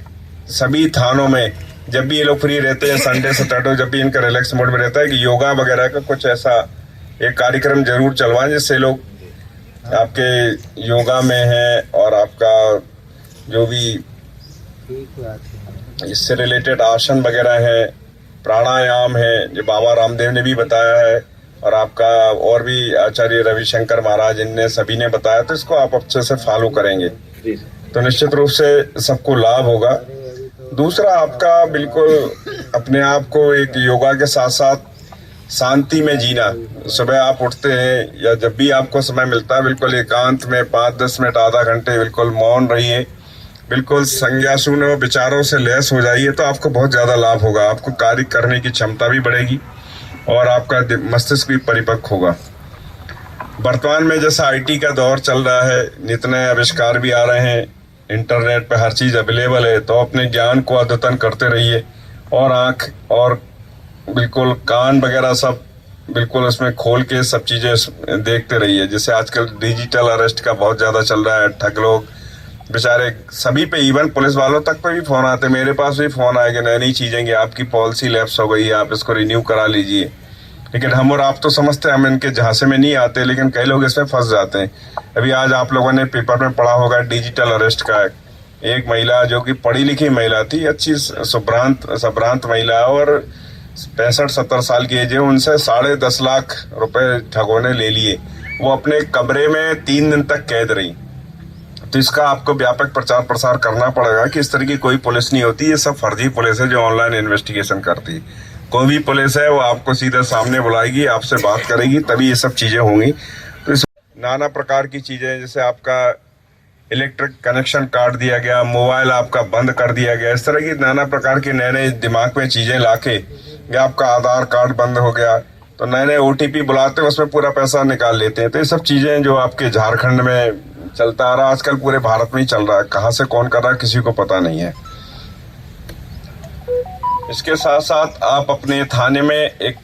सभी थानों में जब भी ये लोग फ्री रहते हैं, संडे सैटरडे जब भी इनका रिलैक्स मोड में रहता है, कि योगा वगैरह का कुछ ऐसा एक कार्यक्रम जरूर चलवाएं जिससे लोग आपके योगा में है और आपका जो भी इससे रिलेटेड आसन वगैरह है, प्राणायाम है, जो बाबा रामदेव ने भी बताया है और आपका और भी आचार्य रविशंकर महाराज इनने सभी ने बताया, तो इसको आप अच्छे से फॉलो करेंगे तो निश्चित रूप से सबको लाभ होगा। दूसरा, आपका बिल्कुल अपने आप को एक योगा के साथ साथ शांति में जीना। सुबह आप उठते हैं या जब भी आपको समय मिलता है, बिल्कुल एकांत में 5-10 मिनट, आधा घंटे बिल्कुल मौन रहिए, बिल्कुल संज्ञा शून्य विचारों से लैस हो जाइए तो आपको बहुत ज़्यादा लाभ होगा। आपको कार्य करने की क्षमता भी बढ़ेगी और आपका मस्तिष्क भी परिपक्व होगा। वर्तमान में जैसा आईटी का दौर चल रहा है, नित नए आविष्कार भी आ रहे हैं, इंटरनेट पे हर चीज़ अवेलेबल है, तो अपने ज्ञान को अद्यतन करते रहिए और आँख और बिल्कुल कान वगैरह सब बिल्कुल उसमें खोल के सब चीज़ें देखते रहिए। जैसे आजकल डिजिटल अरेस्ट का बहुत ज़्यादा चल रहा है, ठग लोग बेचारे सभी पे, इवन पुलिस वालों तक पे भी फ़ोन आते, मेरे पास भी फ़ोन आएगा नई नई चीज़ें कि आपकी पॉलिसी लैप्स हो गई है, आप इसको रिन्यू करा लीजिए। लेकिन हम और आप तो समझते हैं, हम इनके झांसे में नहीं आते, लेकिन कई लोग इसमें फंस जाते हैं। अभी आज आप लोगों ने पेपर में पढ़ा होगा डिजिटल अरेस्ट का। एक महिला जो कि पढ़ी लिखी महिला थी, अच्छी संभ्रांत महिला और 65-70 साल की एज है, उनसे 10.5 लाख रुपए ठगों ने ले लिए। वो अपने कमरे में 3 दिन तक कैद रही। तो इसका आपको व्यापक प्रचार प्रसार करना पड़ेगा कि इस तरह की कोई पुलिस नहीं होती, ये सब फर्जी पुलिस है जो ऑनलाइन इन्वेस्टिगेशन करती है। कोई भी पुलिस है वो आपको सीधे सामने बुलाएगी, आपसे बात करेगी, तभी ये सब चीज़ें होंगी। तो इस नाना प्रकार की चीज़ें, जैसे आपका इलेक्ट्रिक कनेक्शन काट दिया गया, मोबाइल आपका बंद कर दिया गया, इस तरह की नाना प्रकार की नए नए दिमाग में चीज़ें लाके, या आपका आधार कार्ड बंद हो गया तो नए नए OTP बुलाते हैं, उसमें पूरा पैसा निकाल लेते हैं। तो ये सब चीज़ें जो आपके झारखंड में चलता आ रहा, आजकल पूरे भारत में ही चल रहा है, कहाँ से कौन कर रहा है किसी को पता नहीं है। इसके साथ साथ आप अपने थाने में एक,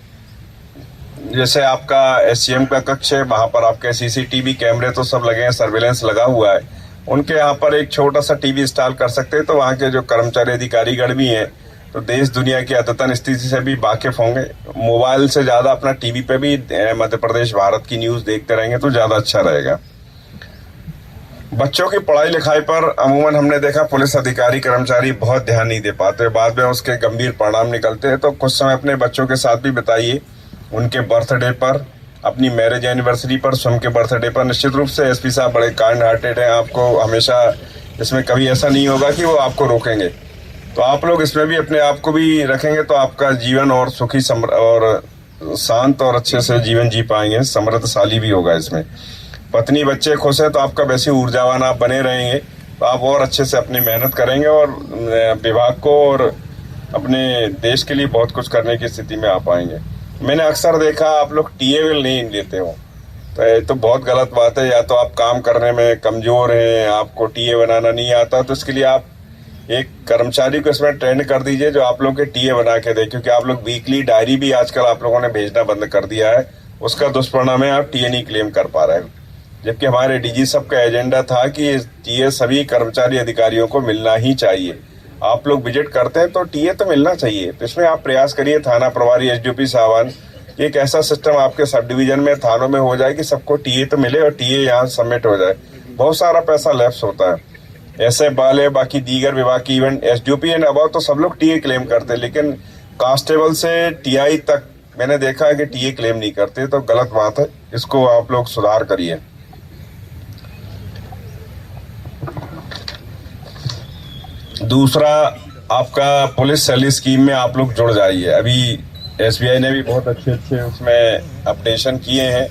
जैसे आपका SCM का कक्ष है, वहाँ पर आपके CCTV कैमरे तो सब लगे हैं, सर्विलेंस लगा हुआ है, उनके यहाँ पर एक छोटा सा TV इंस्टॉल कर सकते हैं। तो वहाँ के जो कर्मचारी अधिकारीगण भी हैं तो देश दुनिया की अद्यतन स्थिति से भी वाकिफ होंगे। मोबाइल से ज़्यादा अपना TV पे भी मध्य प्रदेश भारत की न्यूज़ देखते रहेंगे तो ज़्यादा अच्छा रहेगा। बच्चों की पढ़ाई लिखाई पर अमूमन हमने देखा पुलिस अधिकारी कर्मचारी बहुत ध्यान नहीं दे पाते, बाद में उसके गंभीर परिणाम निकलते हैं। तो कुछ समय अपने बच्चों के साथ भी बिताइए, उनके बर्थडे पर, अपनी मैरिज एनिवर्सरी पर, स्वयं के बर्थडे पर। निश्चित रूप से SP साहब बड़े काइंड हार्टेड हैं, आपको हमेशा इसमें कभी ऐसा नहीं होगा कि वो आपको रोकेंगे। तो आप लोग इसमें भी अपने आप को भी रखेंगे तो आपका जीवन और सुखी और शांत और अच्छे से जीवन जी पाएंगे, समृद्धशाली भी होगा। इसमें पत्नी बच्चे खुश हैं तो आपका वैसे ऊर्जावान आप बने रहेंगे, तो आप और अच्छे से अपनी मेहनत करेंगे और विभाग को और अपने देश के लिए बहुत कुछ करने की स्थिति में आ पाएंगे। मैंने अक्सर देखा आप लोग TAL नहीं लेते हो, तो ये तो बहुत गलत बात है। या तो आप काम करने में कमजोर हैं, आपको TA बनाना नहीं आता, तो इसके लिए आप एक कर्मचारी को इसमें ट्रेन कर दीजिए जो आप लोग के TA बना के दे, क्योंकि आप लोग वीकली डायरी भी आजकल आप लोगों ने भेजना बंद कर दिया है। उसका दुष्परिणाम है आप TA नहीं क्लेम कर पा रहे हैं, जबकि हमारे DG साहब का एजेंडा था कि TA सभी कर्मचारी अधिकारियों को मिलना ही चाहिए। आप लोग विजिट करते हैं तो TA तो मिलना चाहिए। तो इसमें आप प्रयास करिए, थाना प्रभारी SDOP साहबान, एक ऐसा सिस्टम आपके सब डिवीजन में थानों में हो जाए कि सबको TA तो मिले और TA यहाँ सबमिट हो जाए। बहुत सारा पैसा लैप्स होता है। ऐसे बाले बाकी दीगर विभाग की, इवन SDOP एंड अबाउ तो सब लोग TA क्लेम करते हैं, लेकिन कांस्टेबल से TI तक मैंने देखा है कि TA क्लेम नहीं करते, तो गलत बात है। इसको आप लोग सुधार करिए। दूसरा, आपका पुलिस सैलरी स्कीम में आप लोग जुड़ जाइए। अभी SBI ने भी बहुत अच्छे उसमें अपडेशन किए हैं,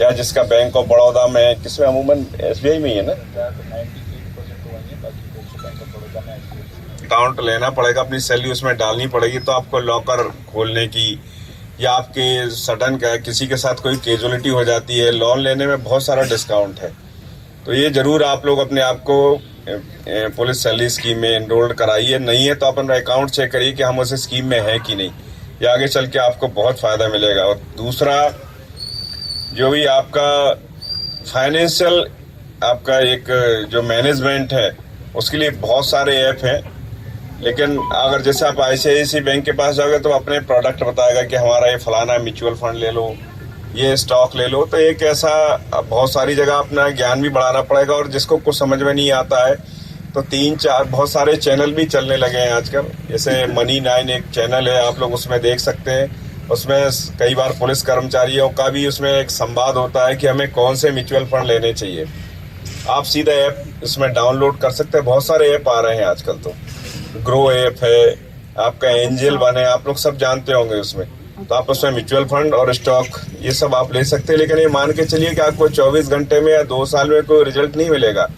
या जिसका बैंक ऑफ बड़ौदा में, किसमें अमूमन SBI में ही है ना, अकाउंट लेना पड़ेगा, अपनी सैलरी उसमें डालनी पड़ेगी, तो आपको लॉकर खोलने की या आपके सडन किसी के साथ कोई कैजुअलिटी हो जाती है, लोन लेने में बहुत सारा डिस्काउंट है। तो ये जरूर आप लोग अपने आप को पुलिस सैलरी स्कीम में एनरोल्ड कराइए। नहीं है तो अपना अकाउंट चेक करिए कि हम उस स्कीम में हैं कि नहीं। ये आगे चल के आपको बहुत फायदा मिलेगा। और दूसरा, जो भी आपका फाइनेंशियल आपका एक जो मैनेजमेंट है उसके लिए बहुत सारे ऐप हैं, लेकिन अगर जैसे आप ICICI बैंक के पास जाओगे तो अपने प्रोडक्ट बताएगा कि हमारा ये फलाना म्यूचुअल फंड ले लो, ये स्टॉक ले लो। तो एक ऐसा बहुत सारी जगह अपना ज्ञान भी बढ़ाना पड़ेगा। और जिसको कुछ समझ में नहीं आता है तो 3-4 बहुत सारे चैनल भी चलने लगे हैं आजकल। जैसे Money9 एक चैनल है, आप लोग उसमें देख सकते हैं। उसमें कई बार पुलिस कर्मचारियों का भी उसमें एक संवाद होता है कि हमें कौन से म्यूचुअल फंड लेने चाहिए। आप सीधा ऐप इसमें डाउनलोड कर सकते हैं। बहुत सारे ऐप आ रहे हैं आजकल, तो ग्रो ऐप है, आपका एंजल वन है, आप लोग सब जानते होंगे उसमें। तो आप उसमें म्यूचुअल फंड और स्टॉक ये सब आप ले सकते हैं। लेकिन ये मान के चलिए कि आपको 24 घंटे में या 2 साल में कोई रिजल्ट नहीं मिलेगा।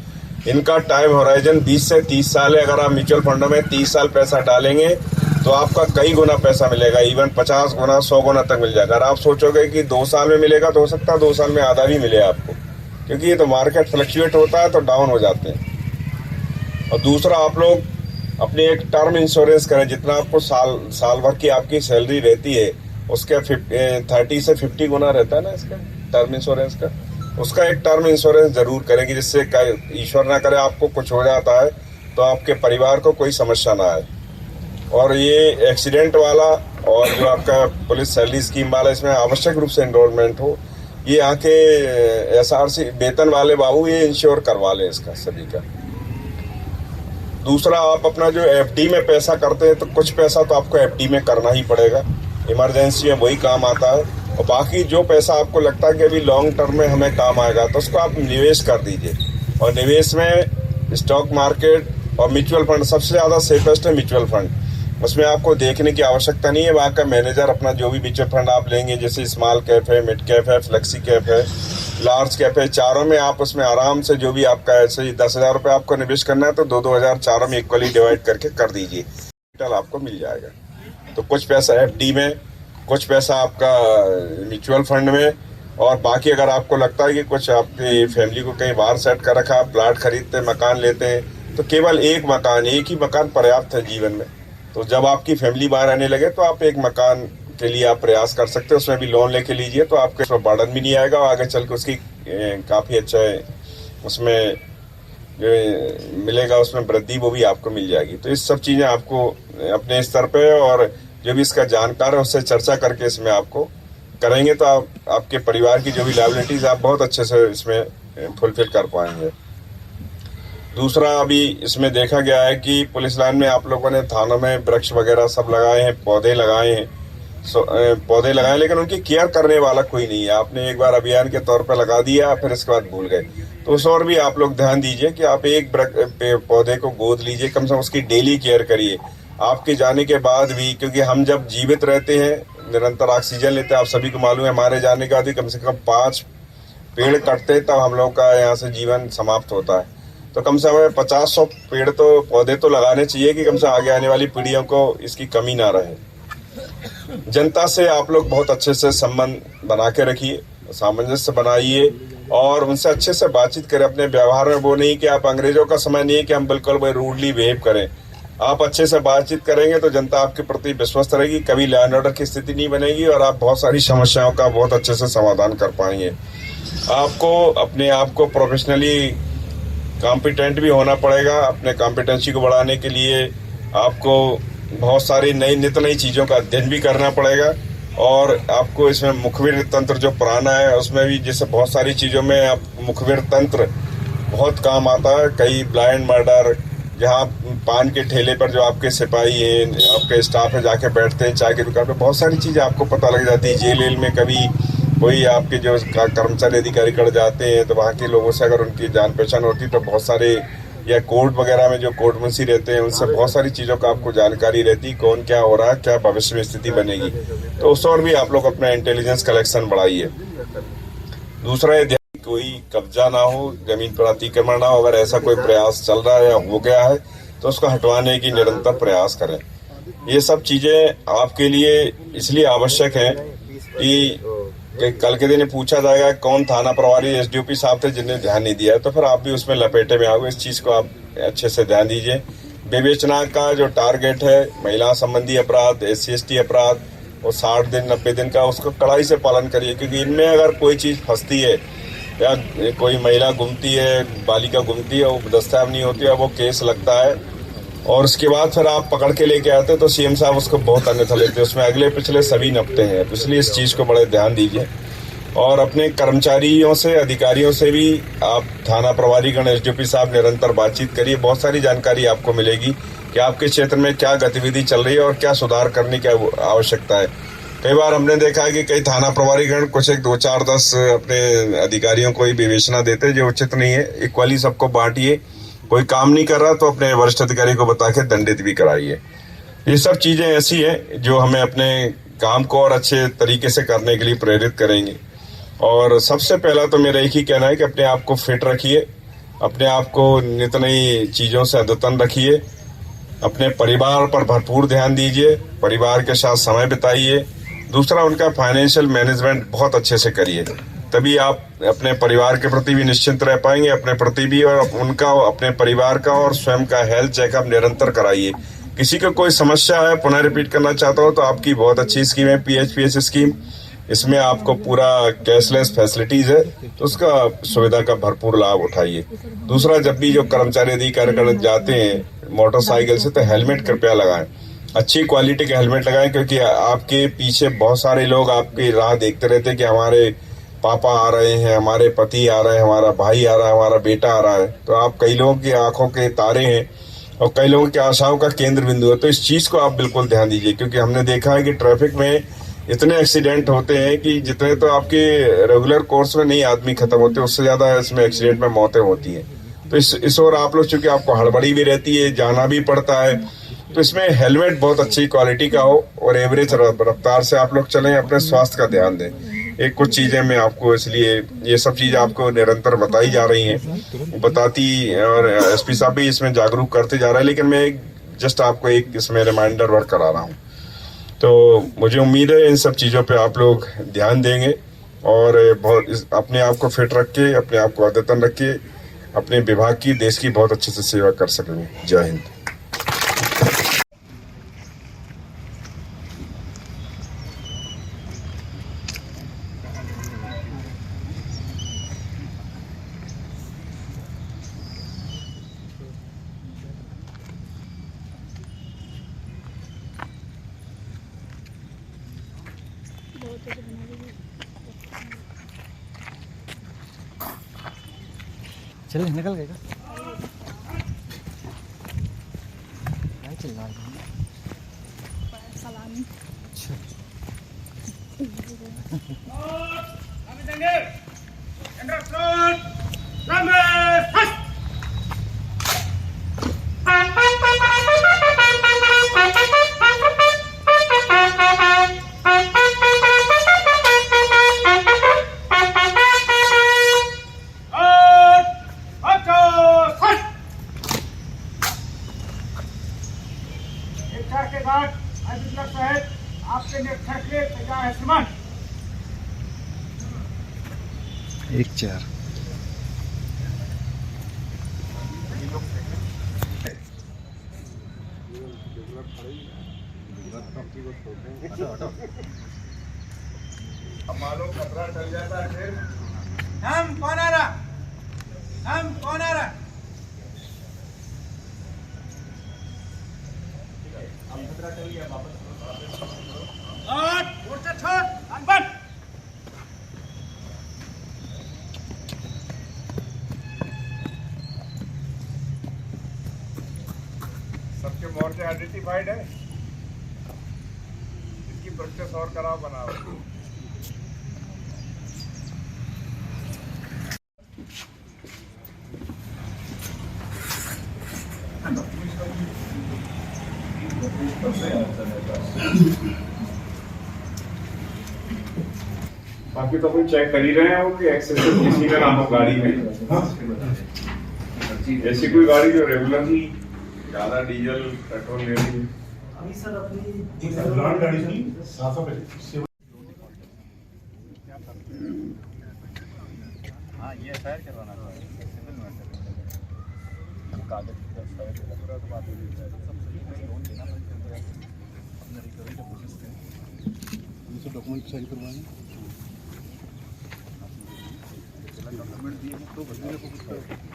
इनका टाइम होराइजन 20 से 30 साल है। अगर आप म्यूचुअल फंडों में 30 साल पैसा डालेंगे तो आपका कई गुना पैसा मिलेगा, इवन 50 गुना 100 गुना तक मिल जाएगा। अगर आप सोचोगे कि 2 साल में मिलेगा तो हो सकता है 2 साल में आधा भी मिले आपको, क्योंकि ये तो मार्केट फ्लक्चुएट होता है तो डाउन हो जाते हैं। और दूसरा, आप लोग अपनी एक टर्म इंश्योरेंस करें। जितना आपको साल भर की आपकी सैलरी रहती है उसके 30 से 50 गुना रहता है ना इसका टर्म इंश्योरेंस का, उसका एक टर्म इंश्योरेंस जरूर करेंगे, जिससे ईश्वर ना करे आपको कुछ हो जाता है तो आपके परिवार को कोई समस्या ना आए। और ये एक्सीडेंट वाला और जो आपका पुलिस सैलरी स्कीम वाला, इसमें आवश्यक रूप से एनरोलमेंट हो। ये आके SRC वेतन वाले बाबू ये इंश्योर करवा ले इसका सभी का। दूसरा, आप अपना जो FD में पैसा करते हैं तो कुछ पैसा तो आपको FD में करना ही पड़ेगा, इमरजेंसी में वही काम आता है। और बाकी जो पैसा आपको लगता है कि अभी लॉन्ग टर्म में हमें काम आएगा तो उसको आप निवेश कर दीजिए। और निवेश में स्टॉक मार्केट और म्यूचुअल फंड सबसे ज़्यादा सेफेस्ट है। म्यूचुअल फंड उसमें आपको देखने की आवश्यकता नहीं है। वहाँ का मैनेजर अपना जो भी म्यूचुअल फंड आप लेंगे, जैसे स्मॉल कैप है, मिड कैप है, फ्लेक्सी कैप है, लार्ज कैप है, चारों में आप उसमें आराम से जो भी आपका ऐसे ही 10,000 रुपये आपको निवेश करना है तो 2-2 हज़ार चारों में इक्वली डिवाइड करके कर दीजिए, टोटल आपको मिल जाएगा। तो कुछ पैसा FD में, कुछ पैसा आपका म्यूचुअल फंड में, और बाकी अगर आपको लगता है कि कुछ आपकी फैमिली को कहीं बाहर सेट कर रखा, प्लाट खरीदते, मकान लेते हैं, तो केवल एक ही मकान पर्याप्त है जीवन में। तो जब आपकी फैमिली बाहर आने लगे तो आप एक मकान के लिए आप प्रयास कर सकते हैं। उसमें भी लोन लेके लीजिए तो आपके उसमें बर्डन भी नहीं आएगा और आगे चल के उसकी काफ़ी अच्छा उसमें जो मिलेगा, उसमें वृद्धि वो भी आपको मिल जाएगी। तो इस सब चीज़ें आपको अपने स्तर पे और जो भी इसका जानकार है उससे चर्चा करके इसमें आपको करेंगे तो आपके परिवार की जो भी लायबिलिटीज आप बहुत अच्छे से इसमें फुलफिल कर पाएंगे। दूसरा, अभी इसमें देखा गया है कि पुलिस लाइन में आप लोगों ने थानों में वृक्ष वगैरह सब लगाए हैं, पौधे लगाए हैं, लेकिन उनकी केयर करने वाला कोई नहीं है। आपने एक बार अभियान के तौर पर लगा दिया, फिर इसके बाद भूल गए। तो उस और भी आप लोग ध्यान दीजिए कि आप एक पौधे को गोद लीजिए, कम से कम उसकी डेली केयर करिए। आपके जाने के बाद भी, क्योंकि हम जब जीवित रहते हैं, निरंतर ऑक्सीजन लेते हैं, आप सभी को मालूम है, हमारे जाने के बाद भी कम से कम 5 पेड़ कटते तब हम लोग का यहाँ से जीवन समाप्त होता है। तो कम से कम 50-100 पेड़ तो पौधे तो लगाने चाहिए कि कम से आगे आने वाली पीढ़ियों को इसकी कमी ना रहे। जनता से आप लोग बहुत अच्छे से संबंध बना के रखिए, सामंजस्य बनाइए और उनसे अच्छे से बातचीत करें। अपने व्यवहार में वो नहीं कि आप अंग्रेजों का समय नहीं है कि हम बिल्कुल वही रूडली बिहेव करें। आप अच्छे से बातचीत करेंगे तो जनता आपके प्रति विश्वस्त रहेगी, कभी लॉ एंड ऑर्डर की स्थिति नहीं बनेगी और आप बहुत सारी समस्याओं का बहुत अच्छे से समाधान कर पाएंगे। आपको अपने आप को प्रोफेशनली कॉम्पिटेंट भी होना पड़ेगा। अपने कॉम्पिटेंसी को बढ़ाने के लिए आपको बहुत सारी नित नई चीज़ों का अध्ययन भी करना पड़ेगा और आपको इसमें मुखबिर तंत्र जो पुराना है उसमें भी जैसे बहुत सारी चीज़ों में आप मुखबिर तंत्र बहुत काम आता है। कई ब्लाइंड मर्डर, जहाँ पान के ठेले पर जो आपके सिपाही हैं, आपके स्टाफ है, जाके बैठते हैं चाय की दुकान पे, बहुत सारी चीज़ें आपको पता लग जाती है। जेल में कभी कोई आपके जो कर्मचारी अधिकारी कर जाते हैं तो वहाँ के लोगों से अगर उनकी जान पहचान होती तो बहुत सारे, या कोर्ट वगैरह में जो कोर्ट मुंशी रहते हैं उनसे बहुत सारी चीज़ों का आपको जानकारी रहती, कौन क्या हो रहा है, क्या भविष्य में स्थिति बनेगी। तो उस और भी आप लोग अपना इंटेलिजेंस कलेक्शन बढ़ाइए। दूसरा, ये कोई कब्जा ना हो, जमीन पर अतिक्रमण ना हो। अगर ऐसा कोई प्रयास चल रहा है या हो गया है तो उसको हटवाने की निरंतर प्रयास करें। ये सब चीजें आपके लिए इसलिए आवश्यक है कि कल के दिन पूछा जाएगा कौन थाना प्रभारी एसडीओपी साहब थे जिन्हें ध्यान नहीं दिया है, तो फिर आप भी उसमें लपेटे में आओगे। इस चीज को आप अच्छे से ध्यान दीजिए। विवेचना का जो टारगेट है महिला संबंधी अपराध, SC/ST अपराध और 60 दिन 90 दिन का, उसको कड़ाई से पालन करिए, क्योंकि इनमें अगर कोई चीज फंसती है या कोई महिला गुमती है, बालिका गुमती है, वो दस्तावेज नहीं होती है, वो केस लगता है और उसके बाद फिर आप पकड़ के लेके आते हैं तो सीएम साहब उसको बहुत अन्यथा लेते हैं, उसमें अगले पिछले सभी नपते हैं। इसलिए इस चीज को बड़े ध्यान दीजिए और अपने कर्मचारियों से, अधिकारियों से भी आप थाना प्रभारीगण, SDOP साहब निरंतर बातचीत करिए। बहुत सारी जानकारी आपको मिलेगी कि आपके क्षेत्र में क्या गतिविधि चल रही है और क्या सुधार करने की आवश्यकता है। कई बार हमने देखा है कि कई थाना प्रभारीगण कुछ 1 2 4 10 अपने अधिकारियों को ही विवेचना देते, जो उचित नहीं है। इक्वली सबको बांटिए। कोई काम नहीं कर रहा तो अपने वरिष्ठ अधिकारी को बता के दंडित भी कराइए। ये सब चीजें ऐसी है जो हमें अपने काम को और अच्छे तरीके से करने के लिए प्रेरित करेंगे। और सबसे पहला तो मेरा एक ही कहना है कि अपने आप को फिट रखिए, अपने आप को नित नई चीजों से अद्यतन रखिए, अपने परिवार पर भरपूर ध्यान दीजिए, परिवार के साथ समय बिताइए। दूसरा, उनका फाइनेंशियल मैनेजमेंट बहुत अच्छे से करिए, तभी आप अपने परिवार के प्रति भी निश्चिंत रह पाएंगे, अपने प्रति भी, और उनका, अपने परिवार का और स्वयं का हेल्थ चेकअप निरंतर कराइए। किसी को कोई समस्या है, पुनः रिपीट करना चाहता हूँ, तो आपकी बहुत अच्छी स्कीम है PHPS स्कीम। इसमें आपको पूरा कैशलेस फैसिलिटीज है, तो उसका सुविधा का भरपूर लाभ उठाइए। दूसरा, जब भी जो कर्मचारी अधिकारी जाते हैं मोटरसाइकिल से, तो हेलमेट कृपया लगाएं, अच्छी क्वालिटी के हेलमेट लगाएं, क्योंकि आपके पीछे बहुत सारे लोग आपकी राह देखते रहते हैं कि हमारे पापा आ रहे हैं, हमारे पति आ रहे हैं, हमारा भाई आ रहा है, हमारा बेटा आ रहा है। तो आप कई लोगों की आंखों के तारे हैं और कई लोगों की आशाओं का केंद्र बिंदु है। तो इस चीज को आप बिल्कुल ध्यान दीजिए, क्योंकि हमने देखा है कि ट्रैफिक में इतने एक्सीडेंट होते हैं कि जितने तो आपके रेगुलर कोर्स में नहीं आदमी खत्म होते, उससे ज्यादा इसमें एक्सीडेंट में मौतें होती हैं। तो इस ओर आप लोग, चूंकि आपको हड़बड़ी भी रहती है, जाना भी पड़ता है, तो इसमें हेलमेट बहुत अच्छी क्वालिटी का हो और एवरेज रफ्तार से आप लोग चलें, अपने स्वास्थ्य का ध्यान दें। एक कुछ चीजें मैं आपको, इसलिए ये सब चीजें आपको निरंतर बताई जा रही हैं, बताती, और SP साहब भी इसमें जागरूक करते जा रहे हैं, लेकिन मैं जस्ट आपको एक इसमें रिमाइंडर वर्क करा रहा हूँ। तो मुझे उम्मीद है इन सब चीजों पे आप लोग ध्यान देंगे और बहुत अपने आप को फिट रख के, अपने आप को अद्यतन रख के अपने विभाग की, देश की बहुत अच्छे से सेवा कर सकेंगे। जय हिंद। चल निकल गए चिल्ला सलामी। के साथ साहब आपके लिए फैसले सजा है श्रीमान। 1 4 मालूम खतरा टल जाता है फिर हम कौन आ रहा, हम कौन आ रहा, खतरा टल गया, वापस छोड़ बंद। सबके मोर्चे आइडेंटिफाइड है, इसकी प्रैक्टिस और कराओ, बनाओ। बाकी तो कोई चेक कर ही रहे हो कि एक्सेसिव किसी का नाम हो गाड़ी में, ऐसी कोई गाड़ी जो रेगुलरली ज़्यादा डीजल पेट्रोल ले ली अभी सर अपनी गाड़ी थी 700 हाँ ये एफआईआर करवाना था सिविल में कागज पूरा तो बात होगी लोन देना पड़ेगा अपने रिकवरी का प्रोसेस करें ये डॉक्यूमेंट साइन करवाएं डॉक्यूमेंट दिए तो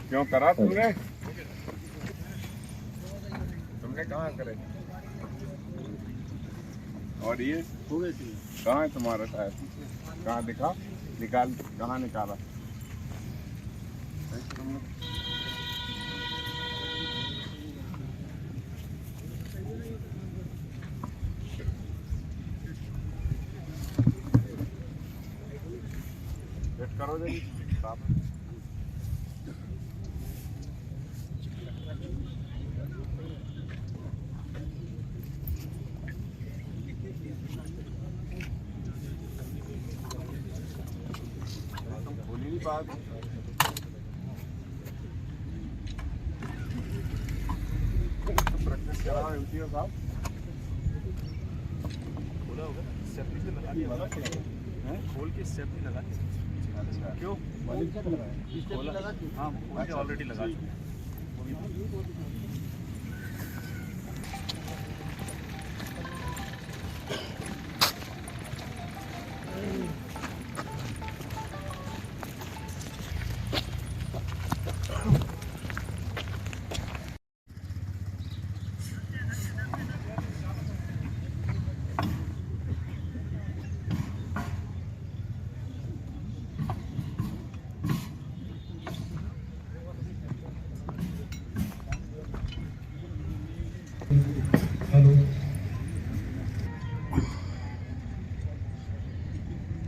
क्यों करा तुमने कहाँ करे और ये हो गए थे कहाँ है तुम्हारा टायर कहाँ दिखा निकाल कहाँ निकाला वेट करो जल्दी बात प्रैक्टिस करा होती है साहब बोला होगा सेफ्टी से लगा दिया हैं खोल के सेफ्टी लगा दी क्यों खोला हाँ खोल के ऑलरेडी लगा दी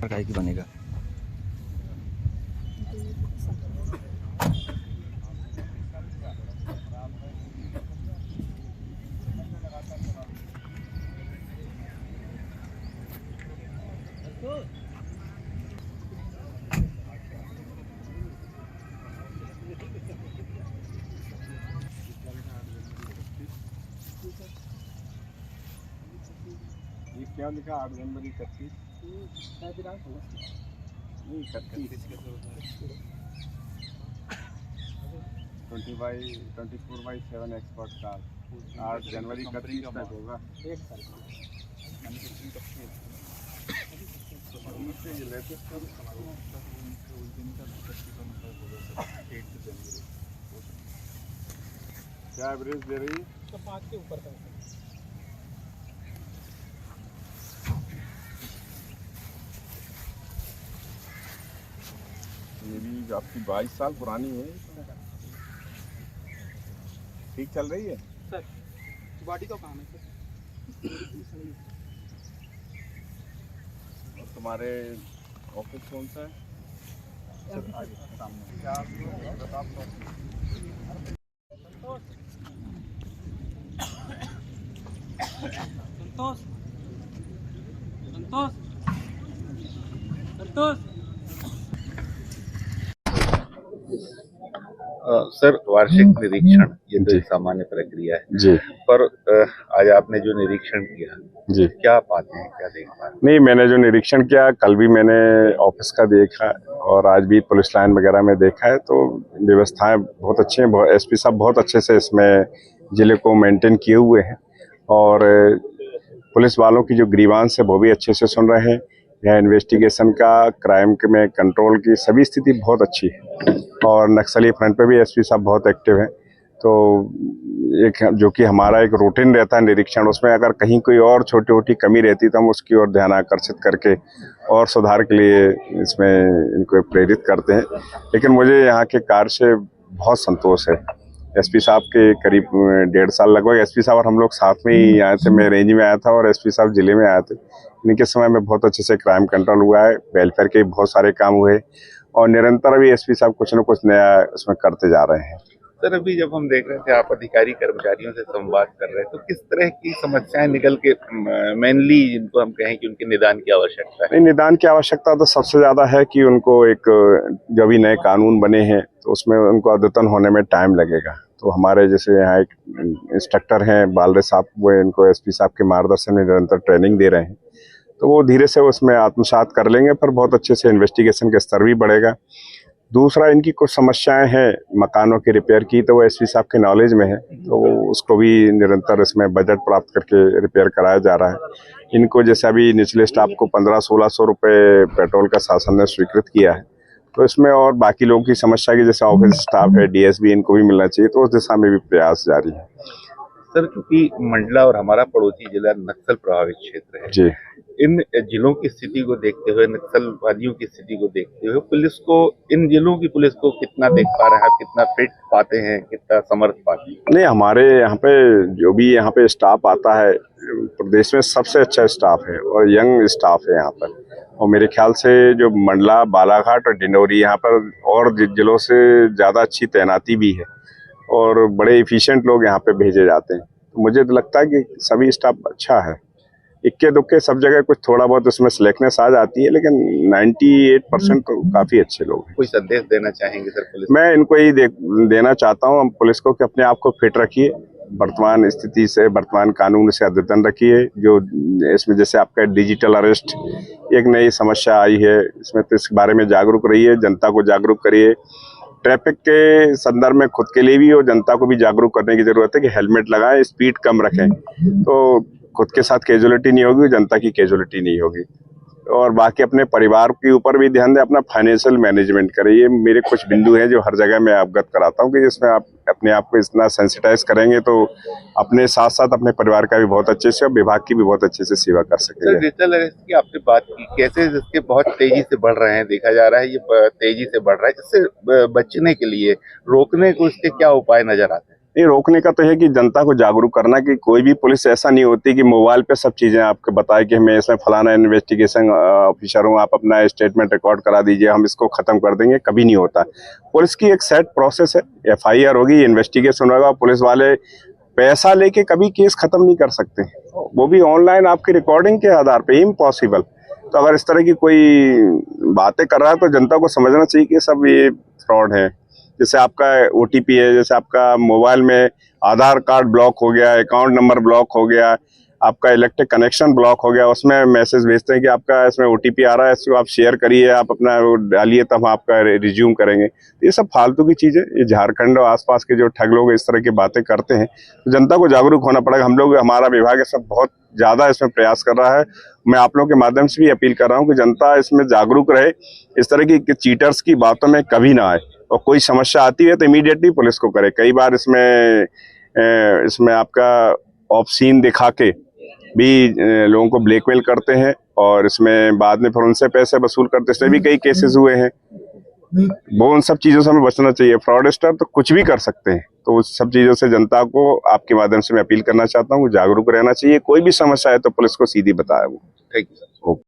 काय की बनेगा ये क्या लिखा 8 जनवरी 31 नहीं 31 24/7 एक्सपर्ट कार 8 जनवरी 31 तक होगा क्या एवरेज दे रही है तो 5 के ऊपर का ये भी आपकी 22 साल पुरानी है ठीक चल रही है सर बॉडी का काम है सर और तुम्हारे ऑफिस कौन सा है सर आगे सामने क्या प्रताप संतोष संतोष संतोष सर वार्षिक निरीक्षण ये तो एक सामान्य प्रक्रिया है जी पर आज आपने जो निरीक्षण किया जी क्या पाते हैं क्या देख पा रहे नहीं मैंने जो निरीक्षण किया कल भी मैंने ऑफिस का देखा और आज भी पुलिस लाइन वगैरह में देखा है तो व्यवस्थाएं बहुत अच्छी हैं एसपी साहब बहुत अच्छे से इसमें जिले को मेंटेन किए हुए हैं और पुलिस वालों की जो ग्रीवांस है वो भी अच्छे से सुन रहे हैं यह इन्वेस्टिगेशन का क्राइम में कंट्रोल की सभी स्थिति बहुत अच्छी है और नक्सली फ्रंट पे भी एसपी साहब बहुत एक्टिव हैं तो एक जो कि हमारा एक रूटीन रहता है निरीक्षण उसमें अगर कहीं कोई और छोटी छोटी कमी रहती तो हम उसकी ओर ध्यान आकर्षित करके और सुधार के लिए इसमें इनको प्रेरित करते हैं लेकिन मुझे यहाँ के कार्य से बहुत संतोष है एसपी साहब के करीब 1.5 साल लगभग एसपी साहब और हम लोग साथ में ही आए थे मैं रेंज में आया था और एसपी साहब जिले में आए थे इनके समय में बहुत अच्छे से क्राइम कंट्रोल हुआ है वेलफेयर के बहुत सारे काम हुए और निरंतर अभी एसपी साहब कुछ न कुछ नया उसमें करते जा रहे हैं सर अभी जब हम देख रहे थे आप अधिकारी कर्मचारियों से संवाद कर रहे हैं तो किस तरह की समस्याएं निकल के मेनली जिनको हम कहें कि उनके निदान की आवश्यकता है नहीं निदान की आवश्यकता तो सबसे ज्यादा है कि उनको एक जो भी नए कानून बने हैं तो उसमें उनको अद्यतन होने में टाइम लगेगा तो हमारे जैसे यहाँ एक इंस्ट्रक्टर हैं बालरे साहब, वो इनको एसपी साहब के मार्गदर्शन में निरंतर ट्रेनिंग दे रहे हैं, तो वो धीरे से उसमें आत्मसात कर लेंगे, पर बहुत अच्छे से इन्वेस्टिगेशन का स्तर भी बढ़ेगा। दूसरा, इनकी कुछ समस्याएं हैं मकानों की रिपेयर की, तो वो एसपी साहब के नॉलेज में है, तो उसको भी निरंतर इसमें बजट प्राप्त करके रिपेयर कराया जा रहा है। इनको जैसे अभी निचले स्टाफ को 1500-1600 रुपये पेट्रोल का शासन ने स्वीकृत किया है, तो इसमें और बाकी लोगों की समस्या की जैसे ऑफिस स्टाफ है, डीएसबी, इनको भी मिलना चाहिए, तो उस दिशा में भी प्रयास जारी है। सर, क्योंकि मंडला और हमारा पड़ोसी जिला नक्सल प्रभावित क्षेत्र है जी, इन जिलों की स्थिति को देखते हुए, नक्सलवादियों की स्थिति को देखते हुए, पुलिस को, इन जिलों की पुलिस को कितना देख पा रहे हैं, कितना फिट पाते हैं, कितना समर्थ पाते हैं? नहीं, हमारे यहाँ पे जो भी यहाँ पे स्टाफ आता है, प्रदेश में सबसे अच्छा स्टाफ है और यंग स्टाफ है यहाँ पर, और मेरे ख्याल से जो मंडला, बालाघाट और डिंडौरी, यहाँ पर और जिलों से ज़्यादा अच्छी तैनाती भी है और बड़े एफिशिएंट लोग यहाँ पे भेजे जाते हैं। तो मुझे तो लगता है कि सभी स्टाफ अच्छा है। इक्के दुक्के सब जगह कुछ थोड़ा बहुत उसमें स्लेकनेस आ जाती है, लेकिन 98% तो काफ़ी अच्छे लोग हैं। कोई संदेश देना चाहेंगे सर पुलिस? मैं इनको यही देना चाहता हूँ पुलिस को कि अपने आप को फिट रखिए, वर्तमान स्थिति से, वर्तमान कानून से अद्यतन रखिए। जो इसमें जैसे आपका डिजिटल अरेस्ट एक नई समस्या आई है, इसमें तो इस बारे में जागरूक रहिए, जनता को जागरूक करिए। ट्रैफिक के संदर्भ में खुद के लिए भी और जनता को भी जागरूक करने की जरूरत है कि हेलमेट लगाएं, स्पीड कम रखें, तो खुद के साथ कैजुअलिटी नहीं होगी, जनता की कैजुअलिटी नहीं होगी। और बाकी अपने परिवार के ऊपर भी ध्यान दें, अपना फाइनेंशियल मैनेजमेंट करें। ये मेरे कुछ बिंदु हैं जो हर जगह मैं अवगत कराता हूँ कि जिसमें आप अपने आप को इतना सेंसिटाइज करेंगे तो अपने साथ साथ अपने परिवार का भी बहुत अच्छे से और विभाग की भी बहुत अच्छे से सेवा कर सकेंगे। सर, डिजिटल अरेस्ट की आपने बात की, कैसे इसके बहुत तेजी से बढ़ रहे हैं, देखा जा रहा है ये तेजी से बढ़ रहा है, इससे बचने के लिए, रोकने को इसके क्या उपाय नजर आते हैं? ये रोकने का तो है कि जनता को जागरूक करना कि कोई भी पुलिस ऐसा नहीं होती कि मोबाइल पे सब चीजें आपको बताए कि हमें इसमें फलाना इन्वेस्टिगेशन ऑफिसर हूँ, आप अपना स्टेटमेंट रिकॉर्ड करा दीजिए, हम इसको खत्म कर देंगे। कभी नहीं होता। पुलिस की एक सेट प्रोसेस है, एफआईआर होगी, इन्वेस्टिगेशन होगा, पुलिस वाले पैसा लेके कभी केस खत्म नहीं कर सकते, वो भी ऑनलाइन आपकी रिकॉर्डिंग के आधार पे, इम्पॉसिबल। तो अगर इस तरह की कोई बातें कर रहा है तो जनता को समझना चाहिए कि सब ये फ्रॉड है। जैसे आपका ओटीपी है, जैसे आपका मोबाइल में आधार कार्ड ब्लॉक हो गया, अकाउंट नंबर ब्लॉक हो गया, आपका इलेक्ट्रिक कनेक्शन ब्लॉक हो गया, उसमें मैसेज भेजते हैं कि आपका इसमें ओटीपी आ रहा है, इसको आप शेयर करिए, आप अपना वो डालिए, तब हम आपका रिज्यूम करेंगे। ये सब फालतू की चीज़ें, ये झारखंड और आसपास के जो ठग लोग इस तरह की बातें करते हैं, तो जनता को जागरूक होना पड़ेगा। हम लोग, हमारा विभाग इसमें बहुत ज़्यादा इसमें प्रयास कर रहा है। मैं आप लोगों के माध्यम से भी अपील कर रहा हूँ कि जनता इसमें जागरूक रहे, इस तरह की चीटर्स की बातों में कभी ना आए, और कोई समस्या आती है तो इमीडिएटली पुलिस को करे। कई बार इसमें आपका ऑब्सीन दिखा के भी लोगों को ब्लैकमेल करते हैं और इसमें बाद में फिर उनसे पैसे वसूल करते, इसमें भी कई केसेस हुए हैं। वो उन सब चीज़ों से हमें बचना चाहिए। फ्रॉडस्टर तो कुछ भी कर सकते हैं, तो उस सब चीज़ों से जनता को आपके माध्यम से मैं अपील करना चाहता हूँ, जागरूक रहना चाहिए। कोई भी समस्या है तो पुलिस को सीधी बताया वो। Thank you.